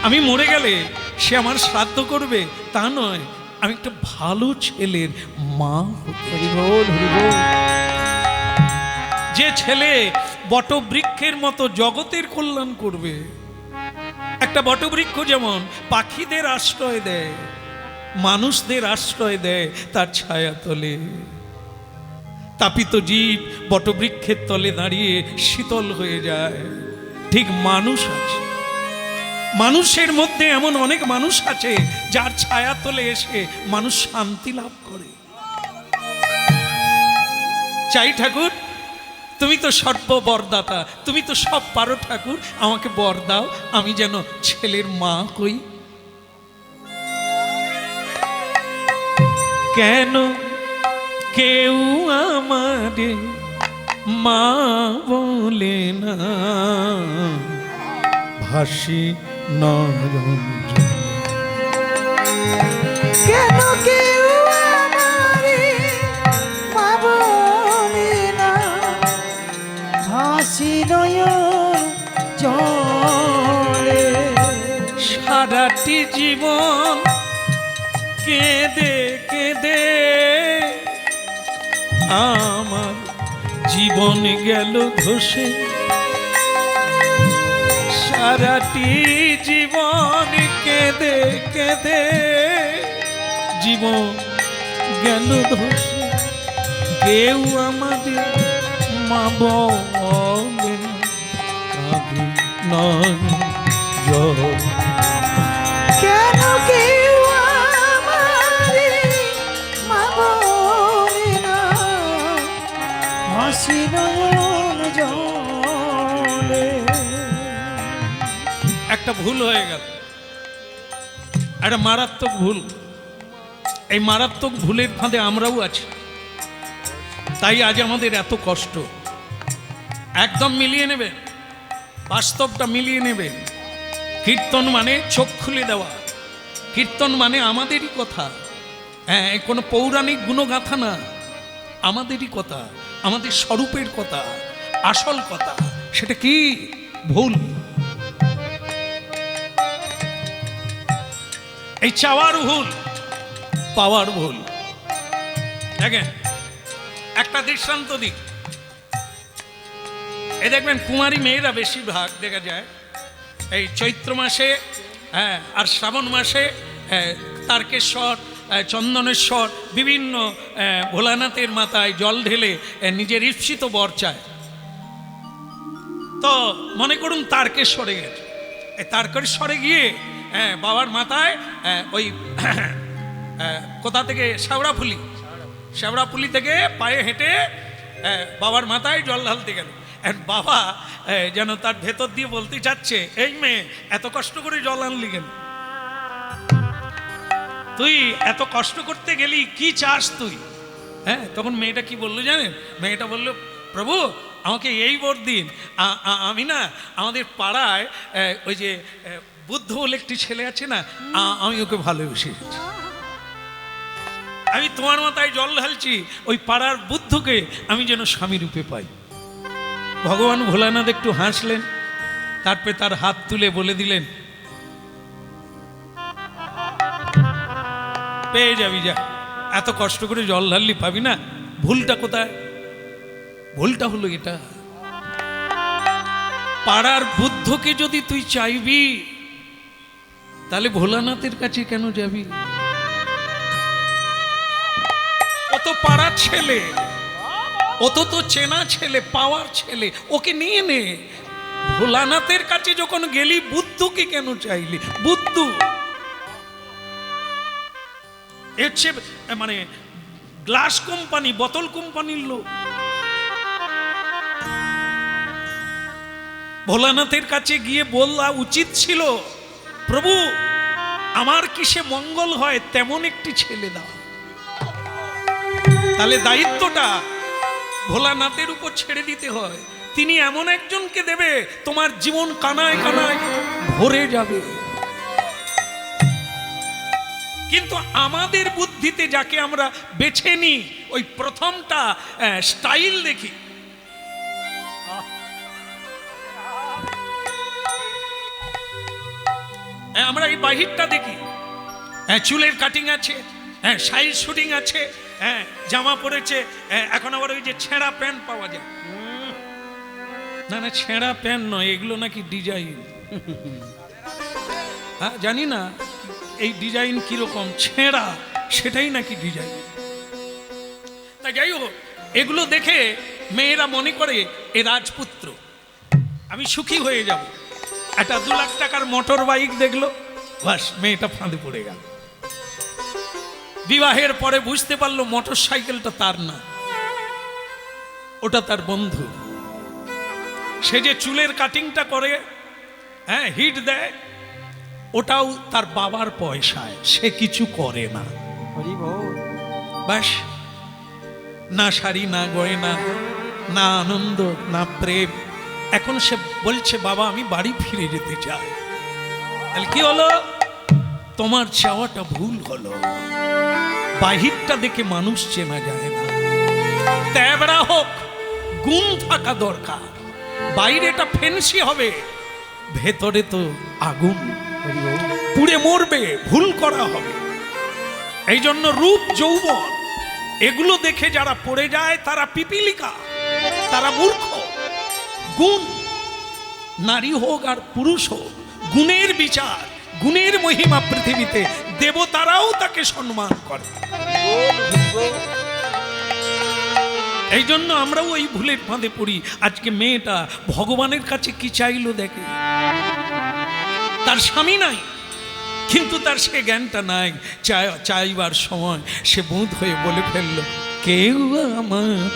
[SPEAKER 1] আমি মরে গেলে সে আমার শ্রাদ্ধ করবে তা নয়, আমি একটা ভালো ছেলের মা হতে চাই।
[SPEAKER 3] হরি বল, হরি বল।
[SPEAKER 1] যে ছেলে বটবৃক্ষের মতো জগতের কল্যাণ করবে। একটা বটবৃক্ষ যেমন পাখিদের আশ্রয় দেয়, মানুষদের আশ্রয় দেয় তার ছায়া তলে। তাপিত জীব বটবৃক্ষের তলে দাঁড়িয়ে শীতল হয়ে যায়। ঠিক মানুষ আছে। মানুষের মধ্যে এমন অনেক মানুষ আছে যার ছায়া তলে এসে মানুষ শান্তি লাভ করে। চাই ঠাকুর, তুমি তো সর্ববরদাতা, তুমি তো সব পারো ঠাকুর, আমাকে বর দাও, আমি যেন ছেলের মা কই। কেন কেউ আমারে মা বলে না, ভাসি নরম জলে।
[SPEAKER 2] কেন কেউ আমারে মা বলে না, হাসি নয়ন জলে।
[SPEAKER 1] সারাটি জীবন কেঁদে কেঁদে আমার জীবন গেল ধসে, সারাটি জীবন কেঁদে কেঁদে জীবন গেল ধসে। কেউ আমাদের মা বলে না, কাঁদে নয়ন জলে।
[SPEAKER 2] কেন কেউ আমারে মা বলে না, হাসি নয়ন জলে।
[SPEAKER 1] একটা ভুল হয়ে গেল, একটা মারাত্মক ভুল। এই মারাত্মক ভুলের ফাঁদে আমরাও আছি, তাই আজ আমাদের এত কষ্ট। একদম মিলিয়ে নেবেন, বাস্তবটা মিলিয়ে নেবেন। কীর্তন মানে চোখ খুলে দেওয়া, কীর্তন মানে আমাদেরই কথা। হ্যাঁ, কোনো পৌরাণিক গুণগাথা না, আমাদেরই কথা, আমাদের স্বরূপের কথা, আসল কথা। সেটা কি? ভুল। এই চাওয়ার ভুল, পাওয়ার ভুল। দেখেন, একটা দৃষ্টান্ত দিক। এই দেখবেন কুমারী মেয়েরা বেশিরভাগ দেখা যায় এই চৈত্র মাসে, হ্যাঁ, আর শ্রাবণ মাসে তারকেশ্বর, চন্দনেশ্বর, বিভিন্ন ভোলানাথের মাথায় জল ঢেলে নিজের ঈপ্সিত বর চায়। তো মনে করুন তারকেশ্বরে গেছে, এই তারকেশ্বরে গিয়ে বাবার মাথায় ওই কোথা থেকে শেওড়াফুলি থেকে পায়ে হেঁটে বাবার মাথায় জল ঢালতে গেল। বাবা যেন তার ভেতর দিয়ে বলতে চাচ্ছে, এই মেয়ে এত কষ্ট করে জল আনলি কেন? তুই এত কষ্ট করতে গেলি, কি চাস তুই? হ্যাঁ, তখন মেয়েটা কি বললো জানেন? মেয়েটা বললো, প্রভু আমাকে এই বর দিন, আমি না আমাদের পাড়ায় ওই যে বুদ্ধ বলে একটি ছেলে আছে না, আমি ওকে ভালোবেসে গেছি। আমি তোমার মাথায় জল ঢালছি, ওই পাড়ার বুদ্ধকে আমি যেন স্বামী রূপে পাই। ভগবান ভোলানাথ একটু হাসলেন, তারপরে তার হাত তুলে বলে দিলেন, পেয়ে যাবি, যা, এত কষ্ট করে জল ঢাললি, পাবি না। ভুলটা কোথায়? ভুলটা হলো এটা, পাড়ার বুদ্ধকে যদি তুই চাইবি, তাহলে ভোলানাথের কাছে কেন যাবি? ও তো পাড়ার ছেলে, ও তো চেনা ছেলে, পাওয়ার ছেলে, ওকে নিয়ে নে। ভোলানাথের কাছে যখন গেলি, বুদ্ধকে কেন চাইলি? বুদ্ধ হচ্ছে মানে গ্লাস কোম্পানি, বোতল কোম্পানির লোক। ভোলানাথের কাছে গিয়ে বলা উচিত ছিল, প্রভু আমার কিসে মঙ্গল হয় তেমন একটি ছেলে দাও। তাহলে দায়িত্বটা ভোলানাথের উপর ছেড়ে দিতে হয়। তিনি এমন একজনকে দেবে, তোমার জীবন কানায় কানায় ভরে যাবে। কিন্তু আমাদের বুদ্ধিতে যাকে আমরা বেছে নিই, ওই প্রথমটা স্টাইল দেখি। আমরা এই বাহিরটা দেখি, চুলের কাটিং আছে, সাইজ শুটিং আছে, জামা পরেছে, এখন আবার ওই যে ছেঁড়া প্যান্ট পাওয়া যায়। না না, ছেঁড়া প্যান্ট নয়, এগুলো নাকি ডিজাইন। হ্যাঁ, জানি না এই ডিজাইন কিরকম, ছেঁড়া সেটাই নাকি ডিজাইন। তা যাই হোক, এগুলো দেখে মেয়েরা মনে করে এ রাজপুত্র, আমি সুখী হয়ে যাব। একটা 2 লাখ টাকার মোটর বাইক দেখলো, বাস মেয়েটা ফাঁদে পড়ে গেল। বিবাহের পরে বুঝতে পারলো মোটর সাইকেলটা তার না, ওটা তার বন্ধু। সে যে চুলের কাটিংটা করে, হ্যাঁ, হিট দেয়, ওটাও তার বাবার পয়সায়, সে কিছু করে না।
[SPEAKER 3] হরি বল।
[SPEAKER 1] বাস, না শাড়ি, না গয়না, না আনন্দ, না প্রেম। এখন সে বলছে বাবা আমি বাড়ি ফিরে যেতে চাই। তাহলে কি হলো? তোমার চাওয়াটা ভুল হলো। বাহিরটা দেখে মানুষ চেনা যায় না। তেবড়া হোক, গুণ থাকা দরকার। বাইরেটা ফেন্সি হবে, ভেতরে তো আগুন,
[SPEAKER 3] হরি বল।
[SPEAKER 1] পুড়ে মরবে, ভুল করা হবে। এই জন্য রূপ যৌবন এগুলো দেখে যারা পড়ে যায় তারা পিপিলিকা, তারা মূর্খ। গুণ, নারী হোক আর পুরুষ হোক, গুণের বিচার, গুণের মহিমা পৃথিবীতে। দেবতারাও তাকে সম্মান করে। এই জন্য আমরাও ওই ভুলের ফাঁদে পড়ি। আজকে মেয়েটা ভগবানের কাছে কি চাইলো দেখে, তার স্বামী নাই, কিন্তু তার সে জ্ঞানটা নাই। চাইবার সময় সে বোধ হয়ে বলে ফেললো, কেউ আমার,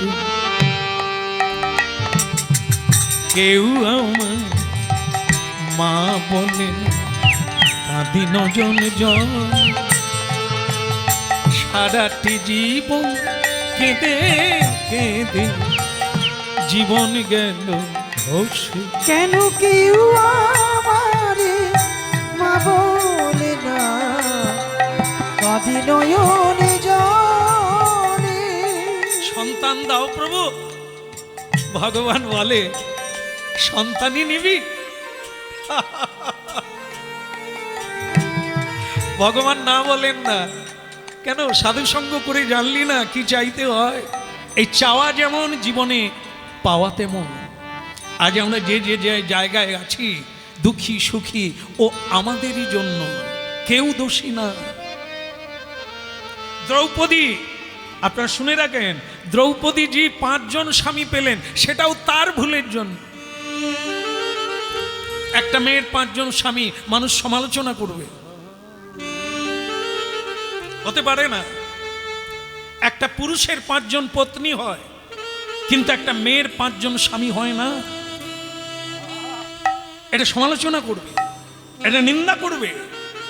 [SPEAKER 1] কেউ আমার মা বলে কাঁদি নজন জন, সারাটি জীবন কেঁদে কেঁদে জীবন গেল ধসে।
[SPEAKER 2] কেন কেউ আমারে মা বলে না, কাঁদি নয়নে জলে।
[SPEAKER 1] সন্তান দাও প্রভু। ভগবান বলে সন্তানই নিবি? ভগবান না বলেন না কেন? সাধু সঙ্গ করে জানলি না কি চাইতে হয়? এই চাওয়া যেমন, জীবনে পাওয়া তেমন। আজ আমরা যে যে যে জায়গায় আছি, দুঃখী সুখী, ও আমাদেরই জন্য, কেউ দোষী না। দ্রৌপদী, আপনারা শুনে রাখেন, দ্রৌপদী জি 5 জন স্বামী পেলেন, সেটাও তার ভুলের জন্য। একটা মেয়ের 5 জন স্বামী, মানুষ সমালোচনা করবে, হতে পারে না। একটা পুরুষের 5 জন পত্নী হয়, কিন্তু একটা মেয়ের 5 জন স্বামী হয় না। এটা সমালোচনা করবে, এটা নিন্দা করবে,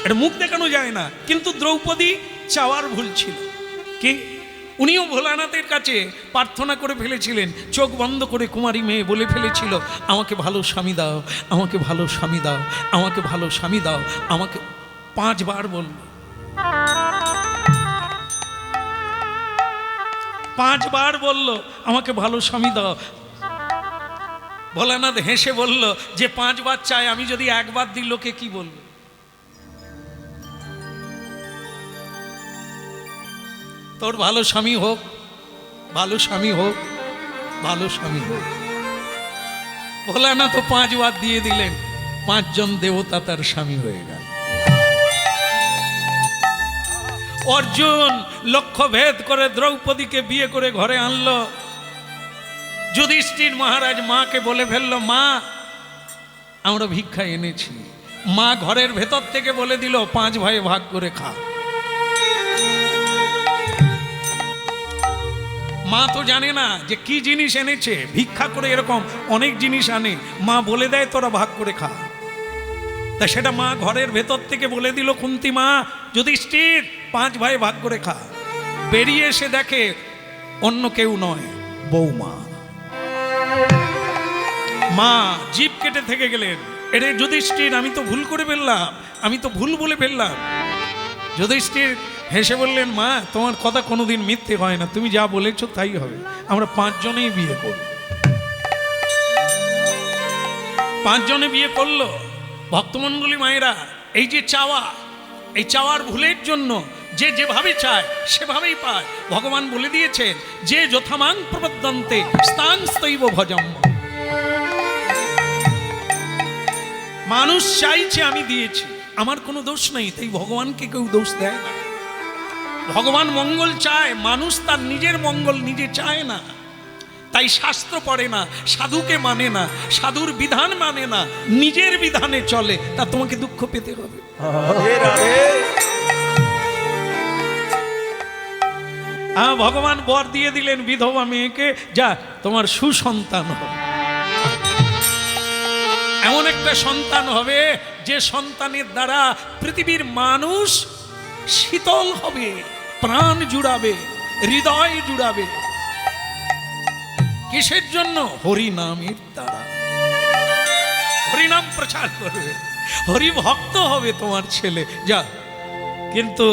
[SPEAKER 1] এটা মুখ দেখানো যায় না। কিন্তু দ্রৌপদী চাওয়ার ভুল ছিল কি? উনিও ভোলানাথের কাছে প্রার্থনা করে ফেলেছিলেন, চোখ বন্ধ করে কুমারী মেয়ে বলে ফেলেছিল, আমাকে ভালো স্বামী দাও, আমাকে ভালো স্বামী দাও, আমাকে ভালো স্বামী দাও, আমাকে 5 বার বলল। 5 বার বলল আমাকে ভালো স্বামী দাও। ভোলানাথ হেসে বলল, যে 5 বার চায়, আমি যদি 1 বার দিই লোকে কি বলবে? তোর ভালো স্বামী হোক, ভালো স্বামী হোক, ভালো স্বামী হোক। ভোলানাথ তো 5 বার দিয়ে দিলেন, 5 জন দেবতা তার স্বামী হয়ে গেল। অর্জুন লক্ষ্য ভেদ করে দ্রৌপদীকে বিয়ে করে ঘরে আনলো। যুধিষ্ঠির মহারাজ মাকে বলে ফেললো, মা আমরা ভিক্ষা এনেছি। মা ঘরের ভেতর থেকে বলে দিল, 5 ভাই ভাগ করে খা। মা তো জানে না যে কি জিনিস এনেছে। ভিক্ষা করে এরকম অনেক জিনিস আনে, মা বলে দেয় তোরা ভাগ করে খা। তা সেটা মা ঘরের ভেতর থেকে বলে দিল, কুন্তী মা, যুধিষ্ঠির 5 ভাই ভাগ করে খা। বেরিয়ে এসে দেখে অন্য কেউ নয়, বৌমা। মা জিভ কেটে থেকে গেলেন, এরে যুধিষ্ঠির আমি তো ভুল করে ফেললাম, আমি তো ভুল বলে ফেললাম। যুধিষ্ঠির হেসে বললেন, মা তোমার কথা কোনোদিন মিথ্যে হয় না, তুমি যা বলেছো তাই হবে। আমরা 5 জনেই বিয়ে করব। 5 জনে বিয়ে করলো। ভক্তমণ্ডলী মায়েরা, এই যে চাওয়া, এই চাওয়ার ভুলের জন্য যে যেভাবে চায় সেভাবেই পায়। ভগবান বলে দিয়েছেন, যে যথামাং প্রপদ্যন্তে স্তাং স্তৈব ভজম। মানুষ চাইছে, আমি দিয়েছি, আমার কোনো দোষ নেই, তাই ভগবানকে কেউ দোষ দেয় না। ভগবান মঙ্গল চায়, মানুষ তার নিজের মঙ্গল নিজে চায় না। তাই শাস্ত্র পড়ে না, সাধুকে মানে না, সাধুর বিধান মানে না, নিজের বিধানে চলে, তা তোমাকে দুঃখ পেতে হবে। ভগবান বর দিয়ে দিলেন বিধবা মেয়েকে, যা তোমার সুসন্তান হবে, এমন একটা সন্তান হবে যে সন্তানের দ্বারা পৃথিবীর মানুষ শীতল হবে, প্রাণ জুড়াবে, হৃদয় জুড়াবে। কিসের জন্য? হরি নামের দ্বারা। হরিনাম প্রচার করবে, হরি ভক্ত হবে তোমার ছেলে, যা। কিন্তু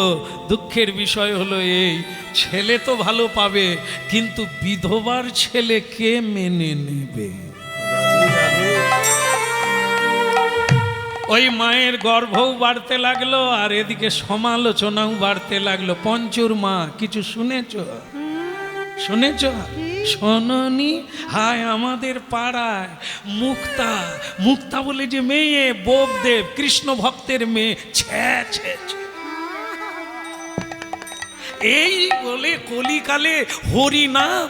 [SPEAKER 1] দুঃখের বিষয় হলো এই, ছেলে তো ভালো পাবে, কিন্তু বিধবার ছেলে কে মেনে নেবে? ওই মায়ের গর্ভও বাড়তে লাগলো, আর এদিকে সমালোচনাও বাড়তে লাগলো। পঞ্চুর মা কিছু শুনেছ? শুনেছ? শোনি? হায় আমাদের পাড়ায় মুক্তা, মুক্তা বলে যে মেয়ে, বোপদেব কৃষ্ণ ভক্তের মেয়ে, ছ্যা ছ্যা ছ্যা। এই বলে কলিকালে হরি নাম,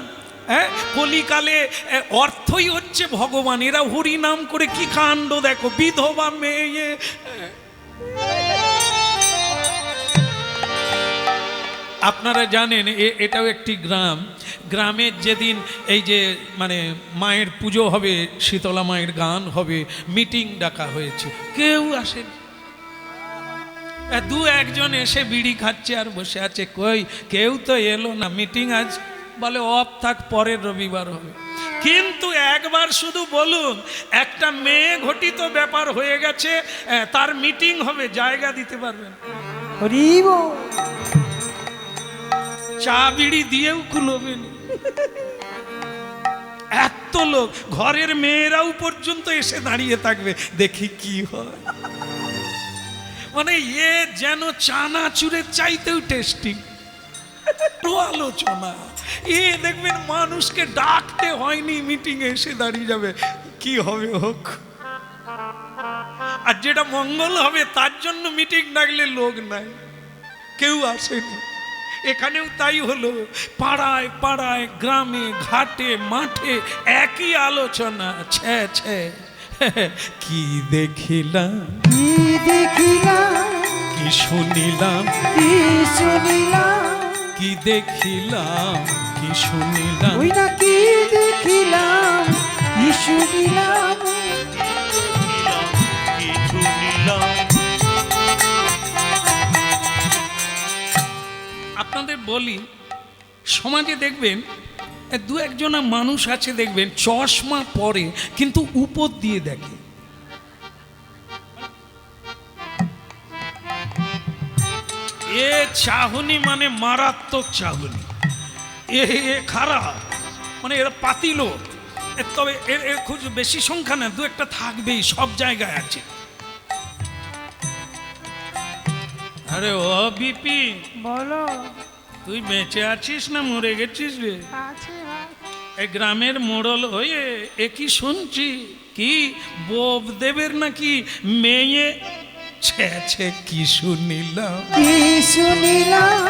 [SPEAKER 1] কলিকালে অর্থই হচ্ছে ভগবান, এরা হরি নাম করে কি কাণ্ড দেখো, বিধবা মেয়ে। আপনারা জানেন এটাও একটি গ্রাম, গ্রামের যেদিন এই যে মানে মায়ের পুজো হবে, শীতলা মায়ের গান হবে, মিটিং ডাকা হয়েছে, কেউ আসেনি। দু একজন এসে বিড়ি খাচ্ছে আর বসে আছে, কই কেউ তো এলো না, মিটিং আজ বলে অফ থাক, পরের রবিবার হবে। কিন্তু একবার শুধু বলুন, একটা মেয়ে ঘটিত ব্যাপার হয়ে গেছে, তার মিটিং হবে, জায়গা দিতে পারবেন? চা বিড়ি দিয়েও কুলোবে না, এত লোক, ঘরের মেয়েরাও পর্যন্ত এসে দাঁড়িয়ে থাকবে, দেখি কি হয়। মানে এ যেন চানাচুরের চাইতেও টেস্টি আলোচনা। এ দেখবেন মানুষকে ডাকতে হয়নি, মিটিং এসে দাঁড়িয়ে যাবে, কি হবে হোক। আর যেটা মঙ্গল হবে তার জন্য মিটিং ডাকলে লোক নাই, কেউ আসেনি। এখানেও তাই হলো, পাড়ায় পাড়ায়, গ্রামে ঘাটে মাঠে একই আলোচনা, ছ্যা ছ্যা। কি দেখিলাম,
[SPEAKER 2] কি দেখিলাম,
[SPEAKER 1] কি শুনিলাম,
[SPEAKER 2] কি শুনিলাম,
[SPEAKER 1] কি দেখিলাম, কি শুনিলাম,
[SPEAKER 2] ওই না কি দেখিলাম, কি শুনিলাম।
[SPEAKER 1] আপনাদের বলি, সমাজে দেখবেন দু একজনা মানুষ আছে, দেখবেন চশমা পরে কিন্তু উপর দিয়ে দেখে। এ চাহনি মানে মারাত্মক চাহনি, এ খারাপ, মানে এরা পাতি লোক। তবে এর খুব বেশি সংখ্যা না, দু একটা থাকবেই, সব জায়গায় আছে। আরে ও বিপি,
[SPEAKER 2] বলো,
[SPEAKER 1] তুই বেঁচে আছিস না মরে গেছিস রে?
[SPEAKER 2] আছে
[SPEAKER 1] এই গ্রামের মোড়ল হয়ে এ কি শুনছি, কি বোপদেবের নাকি মেয়ে? ছ্যা ছ্যা, কি শুনিলাম,
[SPEAKER 2] কি শুনিলাম,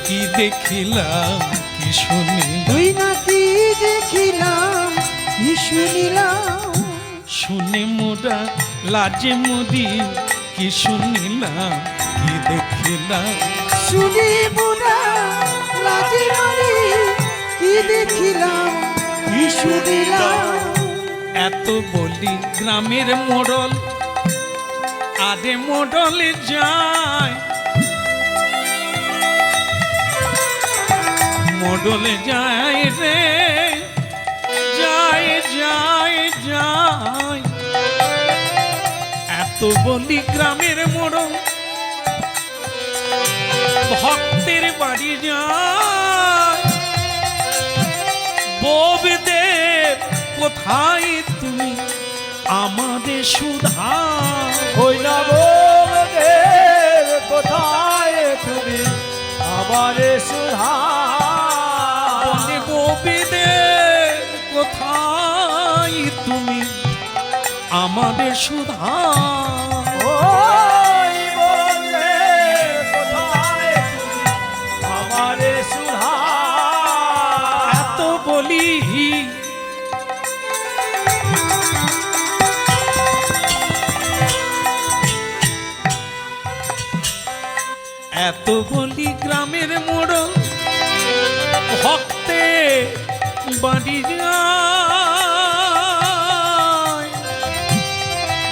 [SPEAKER 1] কি দেখিলাম, কি শুনিলাম,
[SPEAKER 2] ওই না কি দেখিলাম, কি শুনিলাম।
[SPEAKER 1] শুনে মোরা লাজে মরি, কি শুনিলাম, কি দেখিলাম,
[SPEAKER 2] শুনি মোরা লাজে মরি, কি দেখিলাম, কি শুনিলাম।
[SPEAKER 1] এত বলি গ্রামের মোড়ল, আরে মোড়লে যায়, মোড়লে যায় রে, যায় যায় যায়। এত বলি গ্রামের মোড়ল, ভক্তের বাড়ি যায়। বোপদেব কোথায় তুমি, আমাদের সুধা,
[SPEAKER 3] ওই না বোপদেব কোথায় তুমি, আমারে সুধা।
[SPEAKER 1] বলে বোপদেব কোথায় তুমি, আমাদের সুধা।
[SPEAKER 3] ওই বোপদেব কোথায় তুমি, আমারে সুধা।
[SPEAKER 1] এত বলি এত বলি গ্রামের মোড়ল ভক্তে বাড়ি যায়,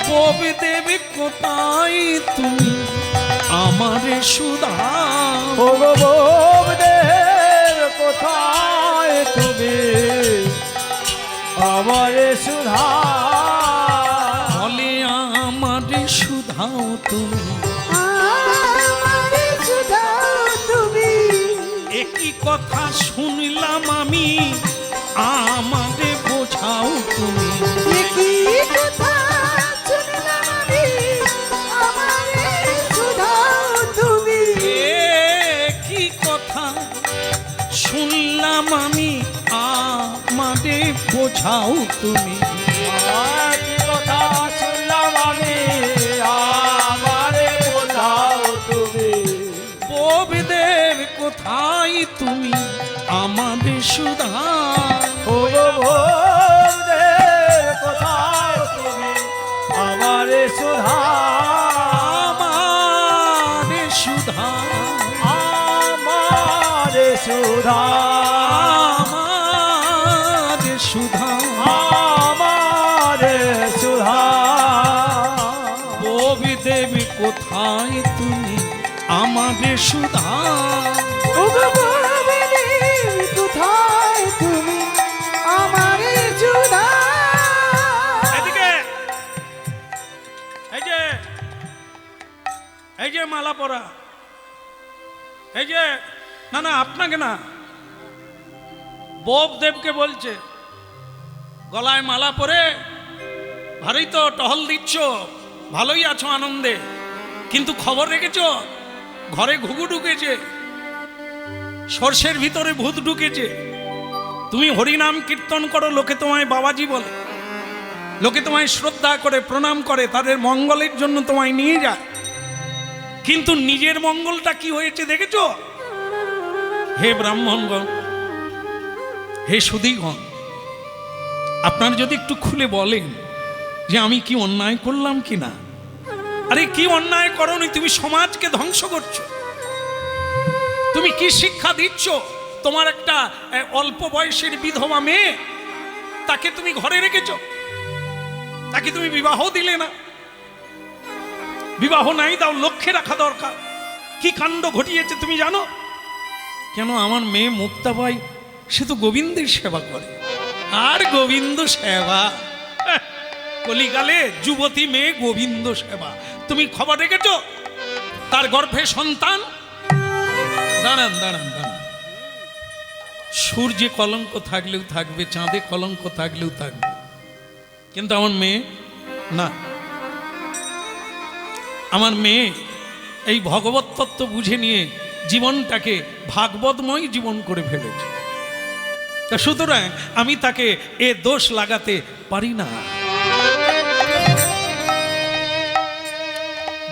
[SPEAKER 1] কবি দেবী কোথায় তুমি আমারে সুধা,
[SPEAKER 3] ও গো ভবদের কোথায় তুমি আমারে সুধা,
[SPEAKER 1] বলে আমারে সুধাও তুমি,
[SPEAKER 2] আমারে শুধাও তুমি,
[SPEAKER 1] একই কথা শুনলাম আমি আমারে বোঝাও তুমি,
[SPEAKER 2] একই কথা শুনলাম আমি, আমারে শুধাও তুমি,
[SPEAKER 1] একই কথা শুনলাম আমি আমারে বোঝাও তুমি,
[SPEAKER 3] কি কথা শুনলাম আমি আমারে বোঝাও তুমি,
[SPEAKER 1] কবিদের কোথায় তুমি আমারে সুধা,
[SPEAKER 3] ও গো ভবদের কোথায় তুমি আমারে সুধা,
[SPEAKER 1] আমারে সুধা,
[SPEAKER 3] আমারে সুধা,
[SPEAKER 1] আমারে সুধা,
[SPEAKER 3] আমারে সুধা,
[SPEAKER 1] কবি দেবী কোথায় তুমি আমারে সুধা,
[SPEAKER 2] ও গো ভবদেবী কোথায় তুমি আমারে শুধাও,
[SPEAKER 1] এদিকে এই যে মালা পরা, এই যে না না আপনাকে না, বোপ দেবকে বলছে, গলায় মালা পরে ভারী তো টহল দিচ্ছ, ভালোই আছো আনন্দে, কিন্তু খবর রেখেছ ঘরে ঘুঘু ঢুকেছে, সর্ষের ভিতরে ভূত ঢুকেছে, তুমি হরিনাম কীর্তন করো, লোকে তোমায় বাবাজি বলে, লোকে তোমায় শ্রদ্ধা করে প্রণাম করে, তাদের মঙ্গলের জন্য তোমায় নিয়ে যায়, কিন্তু নিজের মঙ্গলটা কি হয়েছে দেখেছো? হে ব্রাহ্মণগণ, হে সুধীগণ, আপনারা যদি একটু খুলে বলেন যে আমি কি অন্যায় করলাম কি না, আরে কি অন্যায় করনি, তুমি সমাজকে ধ্বংস করছো, তুমি কি শিক্ষা দিচ্ছ? তোমার একটা অল্প বয়সের বিধবা মেয়ে, তাকে তুমি ঘরে রেখেছ, তাকে তুমি বিবাহ দিলে না, বিবাহ নাই দাও, লক্ষ্যে রাখা দরকার। কি কাণ্ড ঘটিয়েছে তুমি জানো? কেন আমার মেয়ে মুক্তাবাই সে তো গোবিন্দের সেবা করে, আর গোবিন্দ সেবা, কলিকালে যুবতী মেয়ে গোবিন্দ সেবা, তুমি খবর রেখেছ? তার গর্ভে সন্তান, দাঁড়ান দাঁড়ান দাঁড়ান, সূর্যে কলঙ্ক থাকলেও থাকবে, চাঁদে কলঙ্ক থাকলেও থাকবে, কিন্তু আমার মেয়ে না, আমার মেয়ে এই ভগবত তত্ত্ব বুঝে নিয়ে জীবনটাকে ভাগবতময় জীবন করে ফেলেছে, তা সুতরাং আমি তাকে এ দোষ লাগাতে পারি না।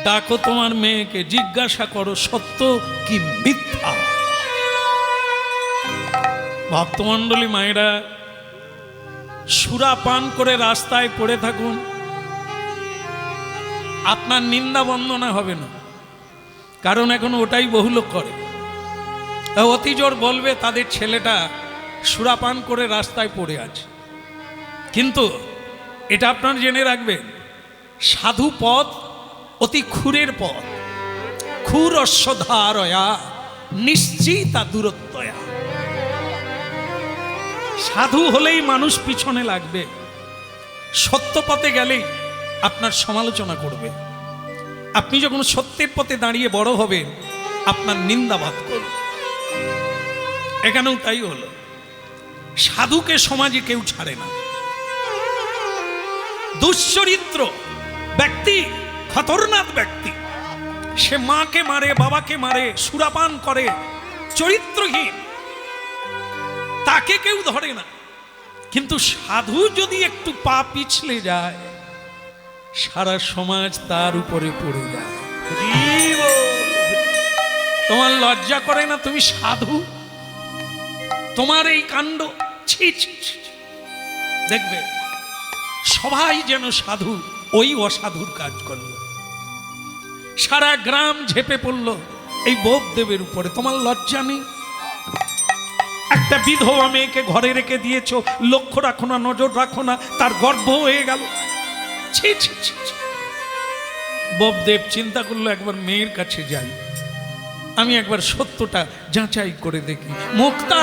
[SPEAKER 1] ডাকো তোমার মেয়েকে, জিজ্ঞাসা করো সত্য কি মিথ্যা। ভক্তমণ্ডলী মায়েরা, সুরা পান করে রাস্তায় পড়ে থাকুন, আপনার নিন্দা বন্দনা হবে না, কারণ এখন ওটাই বহু লোক করে। অতি জোর বলবে তাদের ছেলেটা সুরাপান করে রাস্তায় পড়ে আছে, কিন্তু এটা আপনার জেনে রাখবেন, সাধু পথ অতি ক্ষুরের পথ, ক্ষুর অশ্বধারয়া নিশ্চিতা দূরত্বয়া। সাধু হলেই মানুষ পিছনে লাগবে, সত্য পথে গেলেই আপনার সমালোচনা করবে, আপনি যখন সত্যের পথে দাঁড়িয়ে বড় হবেন আপনার নিন্দাবাদ করবে। এখানেও তাই হলো, সাধুকে সমাজে কেউ ছাড়ে না, দুশ্চরিত্র ব্যক্তি, খতরনাক ব্যক্তি, সে মাকে মারে, বাবাকে মারে, সুরাপান করে, চরিত্রহীন, তাকে কেউ ধরে না। কিন্তু সাধু যদি একটু পা পিছলে যায়, সারা সমাজ তার উপরে পড়ে যায়। তোমার লজ্জা করে না? তুমি সাধু, তোমার এই কাণ্ড, ছি ছি ছি। দেখবে সবাই যেন সাধু, ওই অসাধুর কাজ করল, সারা গ্রাম ঝেপে পড়ল এই বোপদেবের উপরে তোমার লজ্জা নেই? একটা বিধবা মেয়েকে ঘরে রেখে দিয়েছো, লক্ষ্য রাখো না, নজর রাখো না, তার গর্ভ হয়ে গেল। ছি ছি ছি ছি। বোপদেব চিন্তা করলো একবার মেয়ের কাছে যাই, আমি একবার সত্যটা যাচাই করে দেখি। মুক্তা,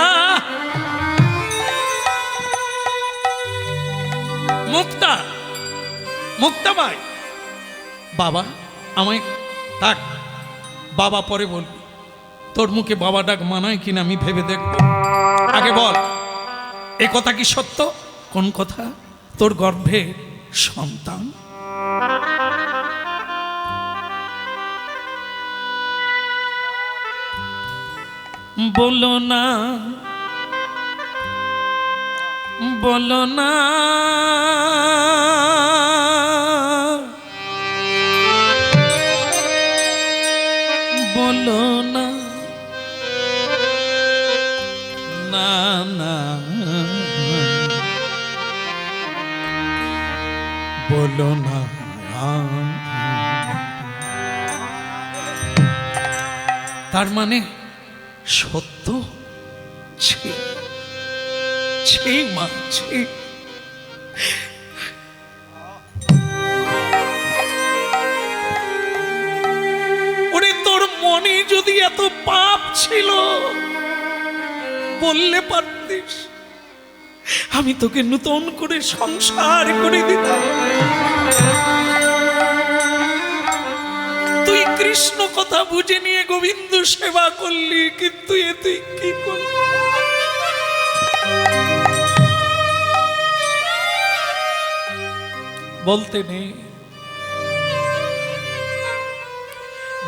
[SPEAKER 1] মুক্তা, মুক্তা ভাই, বাবা আমায় ডাক। বাবা পরে বলবি, তোর মুখে বাবা ডাক মানায় কিনা আমি ভেবে দেখব। আগে বল, এ কথা কি সত্য? কোন কথা? তোর গর্ভে সন্তান? বলো না, বলো না, বলো না, না না, বলো না। তার মানে সত্য? ছি ছি মা, ছি। ওরে তোর মনে যদি এত পাপ ছিল বললে পারতিস, আমি তোকে নতুন করে সংসার করে দিতাম। তুই কৃষ্ণ কথা বুঝে নিয়ে গোবিন্দ সেবা করলি, কিন্তু এ তুই কি করলি? বলতে নেই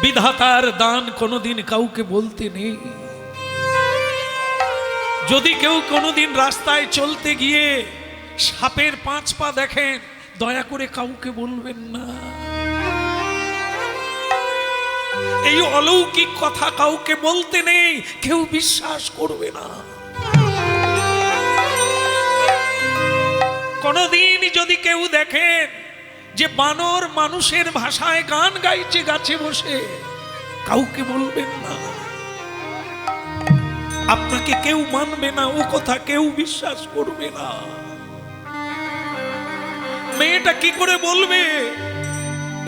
[SPEAKER 1] বিধাতার দান কোনোদিন কাউকে বলতে নেই। যদি কেউ কোনোদিন রাস্তায় চলতে গিয়ে সাপের 5 পা দেখেন, দয়া করে কাউকে বলবেন না। এই অলৌকিক কথা কাউকে বলতে নেই, কেউ বিশ্বাস করবে না। কোনদিন যদি কেউ দেখেন যে বানর মানুষের ভাষায় গান গাইছে গাছে বসে, কাউকে বলবেন না। আপনাকে কেউ মানবে না, ও কথা কেউ বিশ্বাস করবে না। মেয়েটা কি করে বলবে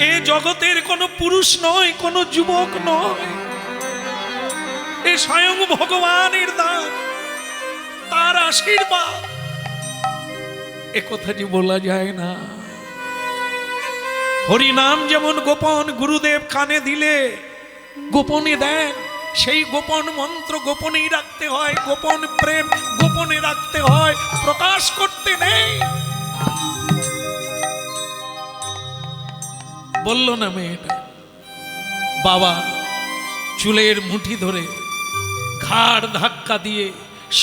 [SPEAKER 1] এ জগতের কোনো পুরুষ নয়, কোনো যুবক নয়, এ স্বয়ং ভগবানের দান, তার আশীর্বাদ? এ কথা যে বলা যায় না। হরিনাম যেমন গোপন, গুরুদেব কানে দিলে গোপনে দেন, সেই গোপন মন্ত্র গোপনেই রাখতে হয়, গোপন প্রেম গোপনে রাখতে হয়, প্রকাশ করতে নেই। বলল না মেয়েটা, বাবা চুলের মুঠি ধরে ঘাড় ধাক্কা দিয়ে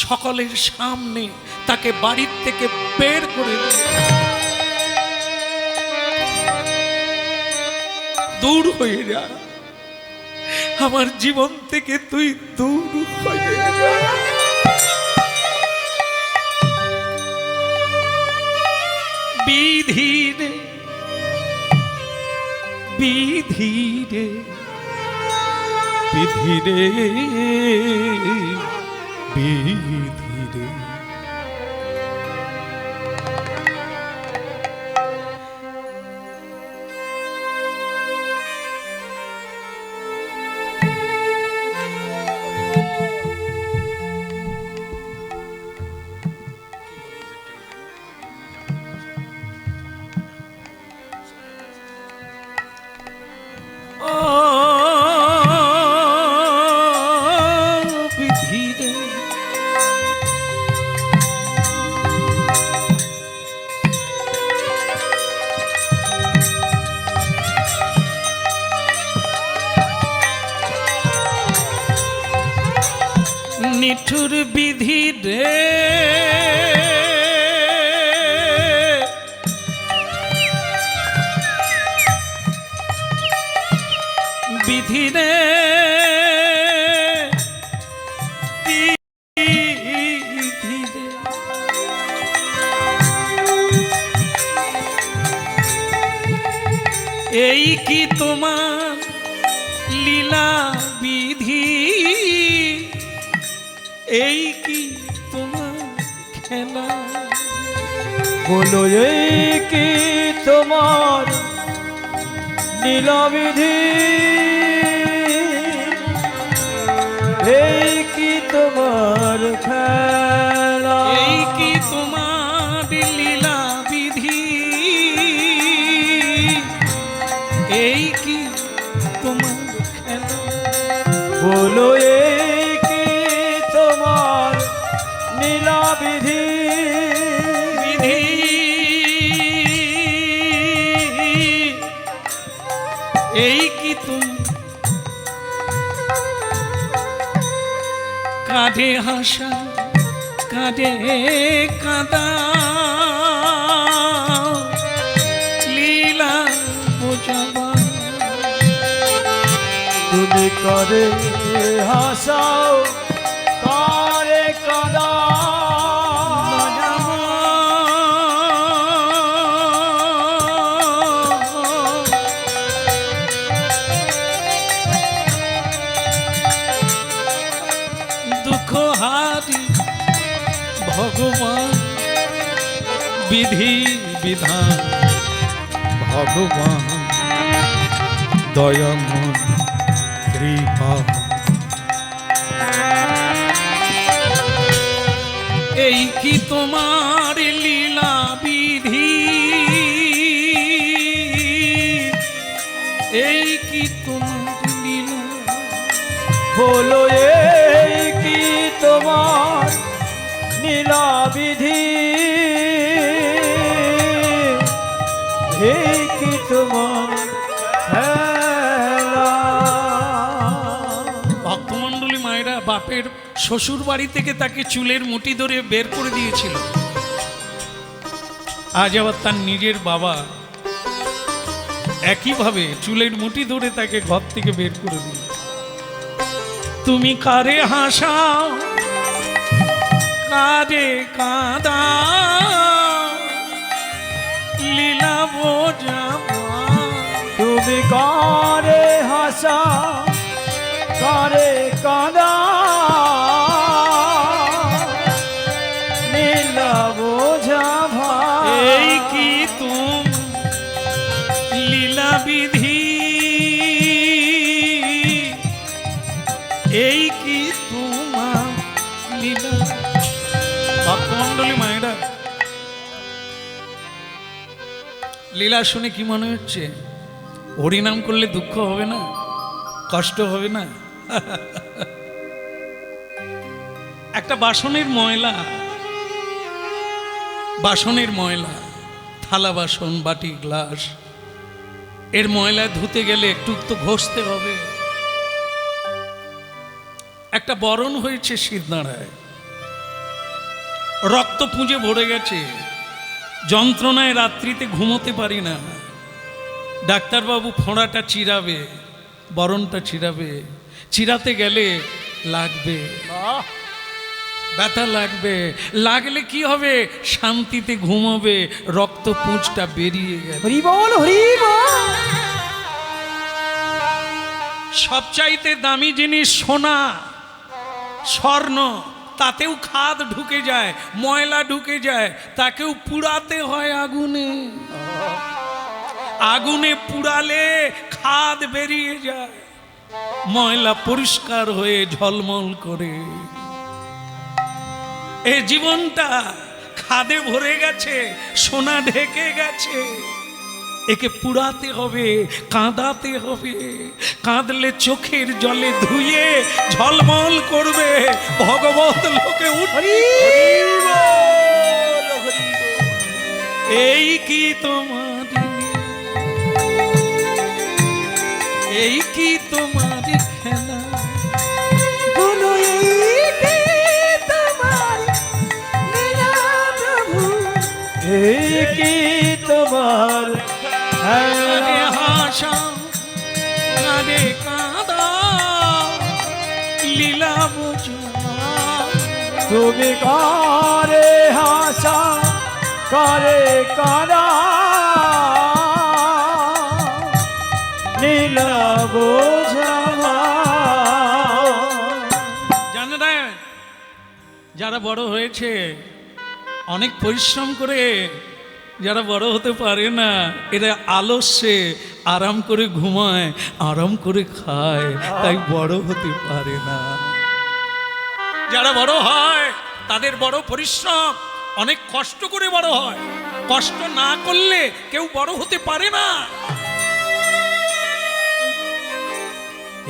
[SPEAKER 1] সকলের সামনে তাকে বাড়ির থেকে বের করে দিল। দূর হয়ে যা, আমার জীবন থেকে তুই দূর হয়ে যা। বিধি রে, বিধি রে, বিধি রে, বিধি রে। নিঠুর বিধি রে, বিধি রে, বিধি রে। এই কি তোমার লীলা বিধি? এই কি তোমার খেলা?
[SPEAKER 3] বলো এই কি তোমার নীলবিধি, এই কি তোমার খেলা,
[SPEAKER 1] এই কি তোমার লীলা বিধি, এই কি তোমার খেলা?
[SPEAKER 3] বলো এই কি তোমার নীলবিধি,
[SPEAKER 1] বিধি এই কি তুমি কাঁধে হাসা কাঁধে কাঁদা লীলা বোঝাবা?
[SPEAKER 3] তুমি করে হাসাও করে কাঁদাও,
[SPEAKER 1] দুঃখ হারি ভগবান বিধি বিধান ভগবান দয়াময় কৃপা। এই কি তোমার লীলা বিধি, এই কি তোমার লীলা?
[SPEAKER 3] বলো এই কি তোমার নীলবিধি, এই কি তোমার খেলা।
[SPEAKER 1] ভক্তমণ্ডলী মায়েরা বাপের শ্বশুর বাড়ি থেকে তাকে চুলের মুঠি ধরে বের করে দিয়েছিল, আজ আবার তার নিজের বাবা একইভাবে চুলের মুঠি ধরে তাকে ঘর থেকে বের করে দিল। তুমি কারে হাসাও কারে কাঁদা লীলা বোঝাবা?
[SPEAKER 3] তুমি করে হাসা করে কাঁদা নীল বোঝা ভাই,
[SPEAKER 1] এই কি তুম লীলা বিধি, এই কি তোমার লীলা? ভক্তমণ্ডলী মায়েরা, লীলা শুনে কি মনে হচ্ছে? হরিনাম করলে দুঃখ হবে না, কষ্ট হবে না? একটা বাসনের ময়লা, বাসনের ময়লা, থালা বাসন বাটি গ্লাস, এর ময়লা ধুতে গেলে একটু তো ঘষতে হবে। একটা বরণ হয়েছে শিরদাঁড়ায়, রক্ত পুঁজে ভরে গেছে, যন্ত্রণায় রাত্রিতে ঘুমোতে পারি না। ডাক্তারবাবু ফোঁড়াটা চিরাবে, বরণটা চিরাবে, চিরাতে গেলে লাগবে, ব্যথা লাগবে, লাগলে কি হবে? শান্তিতে ঘুমোবে, রক্ত পুঁজটা বেরিয়ে গেল।
[SPEAKER 2] হরি বল হরি বল।
[SPEAKER 1] সবচাইতে দামি জিনিস সোনা স্বর্ণ, তাতেও খাদ ঢুকে যায়, ময়লা ঢুকে যায়, তাকেও পুড়াতে হয় আগুনে। আগুনে পুড়ালে খাদ বেরিয়ে যায়, ময়লা পরিষ্কার হয়ে ঝলমল করে। এই জীবনটা খাদে ভরে গেছে, সোনা ঢেকে গেছে, একে পুড়াতে হবে, কাঁদাতে হবে। কাঁদলে চোখের জলে ধুয়ে ঝলমল করবে, ভগবত লোকে উঠবে। এই কি তোমার, এই কি তোমার খেলা?
[SPEAKER 2] বলো এই কি তোমার লীলা প্রভু,
[SPEAKER 3] এই কি তোমার
[SPEAKER 1] কাঁদে হাসা কাঁদে কাঁদা লীলা বোঝা?
[SPEAKER 3] তুমি করে হাসা করে কাঁদা নীল বোঝা।
[SPEAKER 1] জানেন যারা বড় হয়েছে অনেক পরিশ্রম করে, যারা বড় হতে পারে না এরা আলস্যে আরাম করে ঘুমায়, আরাম করে খায়, তাই বড় হতে পারে না। যারা বড় হয় তাদের বড় পরিশ্রম, অনেক কষ্ট করে বড় হয়। কষ্ট না করলে কেউ বড় হতে পারে না।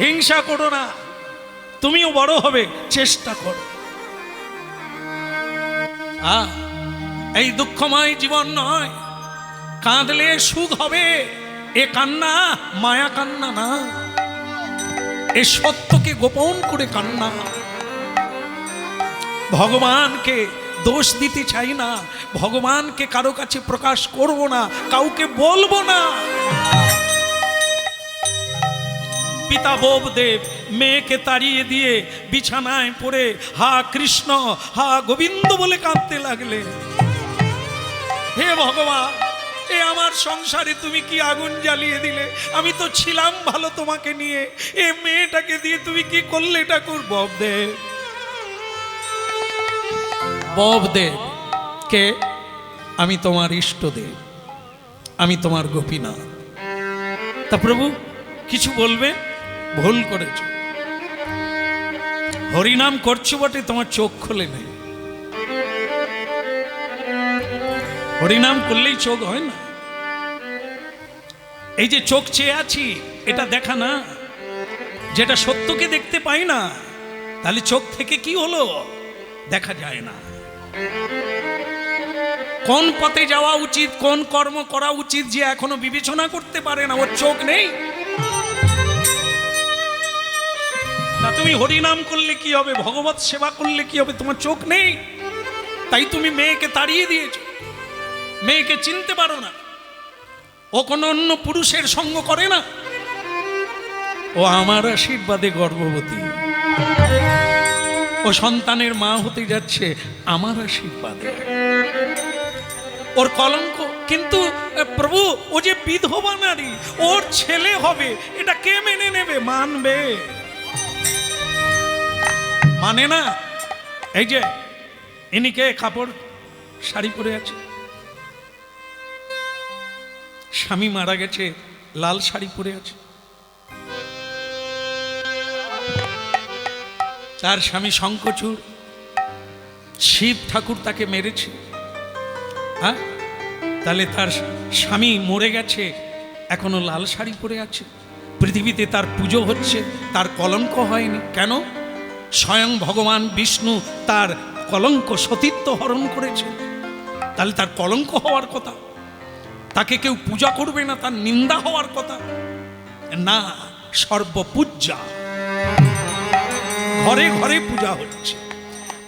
[SPEAKER 1] হিংসা করো না, তুমিও বড় হবে, চেষ্টা করো। এই দুঃখময় জীবন নয়, কাঁদলে সুখ হবে। এ কান্না মায়া কান্না না, এ সত্যকে গোপন করে কান্না। ভগবানকে দোষ দিতে চাই না, ভগবানকে কারো কাছে প্রকাশ করব না, কাউকে বলবো না। পিতা বোপদেব মেয়েকে তাড়িয়ে দিয়ে বিছানায় পড়ে হা কৃষ্ণ হা গোবিন্দ বলে কাঁদতে লাগলে। হে ভগবান, এ আমার সংসারে তুমি কি আগুন জ্বালিয়ে দিলে? আমি তো ছিলাম ভালো তোমাকে নিয়ে, এ মেয়েটাকে দিয়ে তুমি কি করলে ঠাকুর? বোপদেব, বোপদেব কে? আমি তোমার ইষ্টদেব, আমি তোমার গোপীনাথ। তা প্রভু কিছু বলবে? ভুল করেছ, হরিনাম করছো বটে, তোমার চোখ খোলে নেই। হরিনাম করলেই চোখ হয় না। এই যে চোখ চেয়ে আছি, এটা দেখা না, যেটা সত্যকে দেখতে পাই না, তাহলে চোখ থেকে কি হলো? দেখা যায় না। কোন পথে যাওয়া উচিত, কোন কর্ম করা উচিত, যে এখনো বিবেচনা করতে পারে না, ওর চোখ নেই। না তুমি হরিনাম করলে কি হবে, ভগবত সেবা করলে কি হবে, তোমার চোখ নেই। তাই তুমি মেয়েকে তাড়িয়ে দিয়েছ, মেয়েকে চিনতে পারো না। ও কোনো অন্য পুরুষের সঙ্গ করে না, ও আমার আশীর্বাদে গর্ভবতী, ও সন্তানের মা হতে যাচ্ছে আমার আশীর্বাদে। ওর কলঙ্ক, কিন্তু প্রভু ও যে বিধবা নারী, ওর ছেলে হবে, এটা কে মেনে নেবে? মানবে? মানে না। এই যে ইনিকে কাপড় শাড়ি পরে আছে, স্বামী মারা গেছে, লাল শাড়ি পরে আছে। তার স্বামী শঙ্খচূড়, শিব ঠাকুর তাকে মেরেছে। হ্যাঁ, তাহলে তার স্বামী মরে গেছে, এখনো লাল শাড়ি পরে আছে, পৃথিবীতে তার পুজো হচ্ছে, তার কলঙ্ক হয়নি কেন? স্বয়ং ভগবান বিষ্ণু তার কলঙ্ক সতীত্ব হরণ করেছে, তাহলে তার কলঙ্ক হওয়ার কথা। তাকে কেউ পূজা করবে না, তার নিন্দা হওয়ার কথা না। সর্বপূজ্যা, ঘরে ঘরে পূজা হচ্ছে।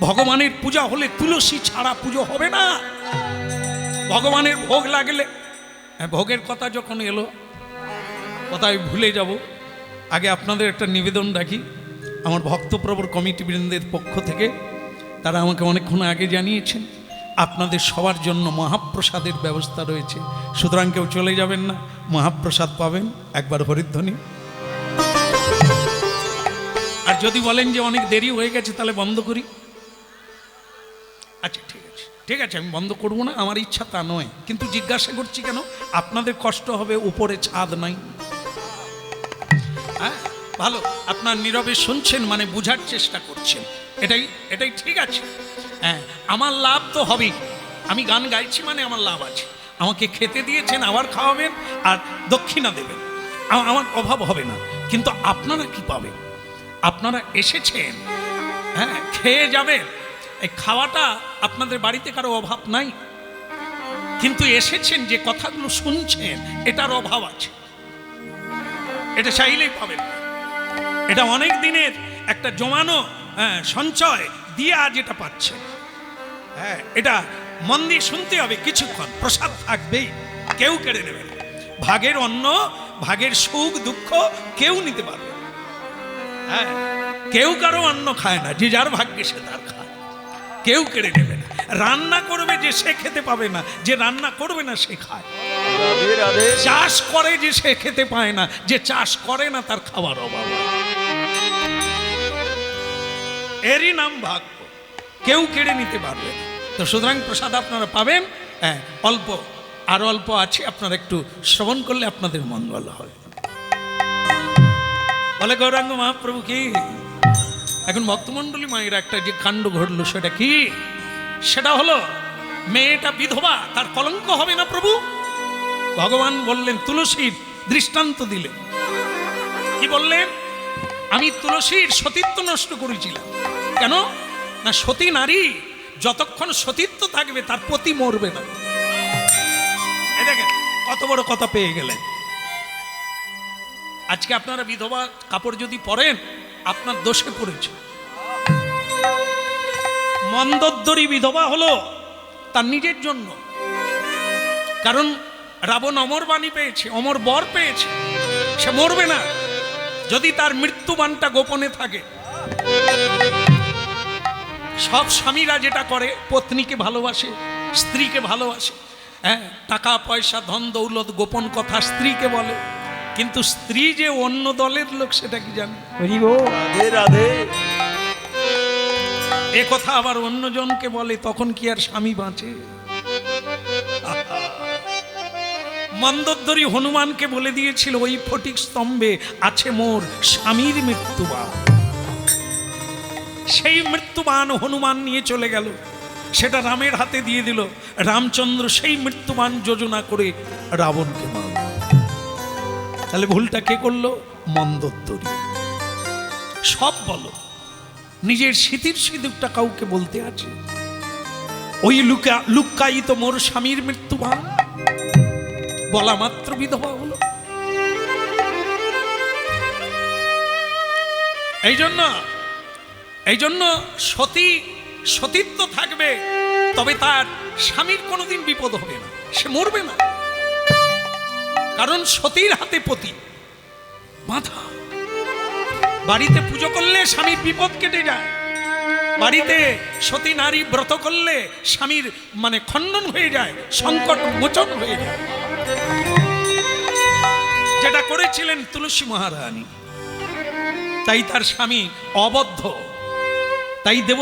[SPEAKER 1] ভগবানের পূজা হলে তুলসী ছাড়া পুজো হবে না। ভগবানের ভোগ লাগলে, ভোগের কথা যখন এলো, কথায় ভুলে যাব, আগে আপনাদের একটা নিবেদন রাখি। আমার ভক্তপ্রবর কমিটি বৃন্দের পক্ষ থেকে তারা আমাকে অনেকক্ষণ আগে জানিয়েছেন আপনাদের সবার জন্য মহাপ্রসাদের ব্যবস্থা রয়েছে, সুতরাং কেউ চলে যাবেন না, মহাপ্রসাদ পাবেন। একবার হরিধ্বনি। আর যদি বলেন যে অনেক দেরি হয়ে গেছে, তাহলে বন্ধ করি। আচ্ছা ঠিক আছে, ঠিক আছে, আমি বন্ধ করব না, আমার ইচ্ছা তা নয়, কিন্তু জিজ্ঞাসা করছি কেন? আপনাদের কষ্ট হবে, উপরে ছাদ নাই। হ্যাঁ ভালো, আপনার নীরবে শুনছেন মানে বুঝার চেষ্টা করছেন, এটাই ঠিক আছে। হ্যাঁ, আমার লাভ তো হবেই, আমি গান গাইছি মানে আমার লাভ আছে। আমাকে খেতে দিয়েছেন, আবার খাওয়াবেন আর দক্ষিণা দেবেন, আমার অভাব হবে না। কিন্তু আপনারা কি পাবেন? আপনারা এসেছেন, হ্যাঁ খেয়ে যাবেন, এই খাওয়াটা আপনাদের বাড়িতে কারো অভাব নাই, কিন্তু এসেছেন যে কথাগুলো শুনছেন এটার অভাব আছে, এটা চাইলেই পাবেন। এটা অনেক দিনের একটা জমানো সঞ্চয় দিয়ে আজ এটা পাচ্ছেন। হ্যাঁ, এটা মন দিয়ে শুনতে হবে, কিছুক্ষণ প্রসাদ থাকবেই, কেউ কেড়ে নেবে না। ভাগের অন্ন, ভাগের সুখ দুঃখ কেউ নিতে পারবে না। হ্যাঁ, কেউ কারো অন্ন খায় না, যে যার ভাগ্যে সে তার খায়, কেউ কেড়ে নেবে না। রান্না করবে যে সে খেতে পাবে না, যে রান্না করবে না সে খায়। চাষ করে যে সে খেতে পায় না, যে চাষ করে না তার খাওয়ার অভাব। এরই নাম ভাগ্য। কেউ কেড়ে নিতে পারবে না। তো সুতরাং প্রসাদ আপনারা পাবেন, হ্যাঁ অল্প, আর অল্প আছে, আপনারা একটু শ্রবণ করলে আপনাদের মঙ্গল হয়। বলে গৌরাঙ্গ মহাপ্রভু কি। এখন ভক্তমণ্ডলী মায়ের একটা যে কাণ্ড ঘটলো সেটা কি? সেটা হলো মেয়েটা বিধবা, তার কলঙ্ক হবে না প্রভু? ভগবান বললেন, তুলসীর দৃষ্টান্ত দিলেন। কি বললেন? আমি তুলসীর সতীত্ব নষ্ট করেছিলাম। কেন না, সতী নারী যতক্ষণ সতীত্ব থাকবে তার পতি মরবে না। এই দেখেন কত বড় কথা পেয়ে গেলেন। আজকে আপনারা বিধবা কাপড় যদি পরেন, আপনার দোষে পড়েছে। মন্দোদরী বিধবা হলো তার নিজের জন্য, কারণ রাবণ অমর বাণী পেয়েছে, অমর বর পেয়েছে, সে মরবে না যদি তার মৃত্যুবাণটা গোপনে থাকে। সব স্বামীরা যেটা করে, পত্নীকে ভালোবাসে, স্ত্রীকে ভালোবাসে, হ্যাঁ টাকা পয়সা ধন দৌলত গোপন কথা স্ত্রীকে বলে, কিন্তু স্ত্রী যে অন্য দলের লোক সেটা কি জানে?
[SPEAKER 3] রাধে রাধে।
[SPEAKER 1] এ কথা আবার অন্যজনকে বলে, তখন কি আর স্বামী বাঁচে? মন্দোদরী হনুমানকে বলে দিয়েছিল, ওই ফটিক স্তম্ভে আছে মোর স্বামীর মৃত্যুবাণ। সেই মৃত্যুবাণ হনুমান নিয়ে চলে গেল, সেটা রামের হাতে দিয়ে দিল। রামচন্দ্র সেই মৃত্যুবাণ যোজনা করে রাবণকে মারল। তাহলে ভুলটা কে করলো? মন্দোদরী। সব বলো, নিজের স্মৃতির সিঁদুরটা কাউকে বলতে আছে? ওই লুকায়িত মোর স্বামীর মৃত্যুবাণ বলা মাত্র বিধবা হলো। এই জন্য সতীত্ব থাকবে, তবে তার স্বামীর কোনোদিন বিপদ হবে না, সে মরবে না, কারণ সতীর হাতে পতি বাঁধা। বাড়িতে পুজো করলে স্বামীর বিপদ কেটে যায়, বাড়িতে সতী নারী ব্রত করলে স্বামীর খণ্ডন হয়ে যায়, সংকট মোচন হয়ে যায়। যেটা করেছিলেন তুলসী মহারানী, তাই তার স্বামী অবদ্ধ, তাই দেব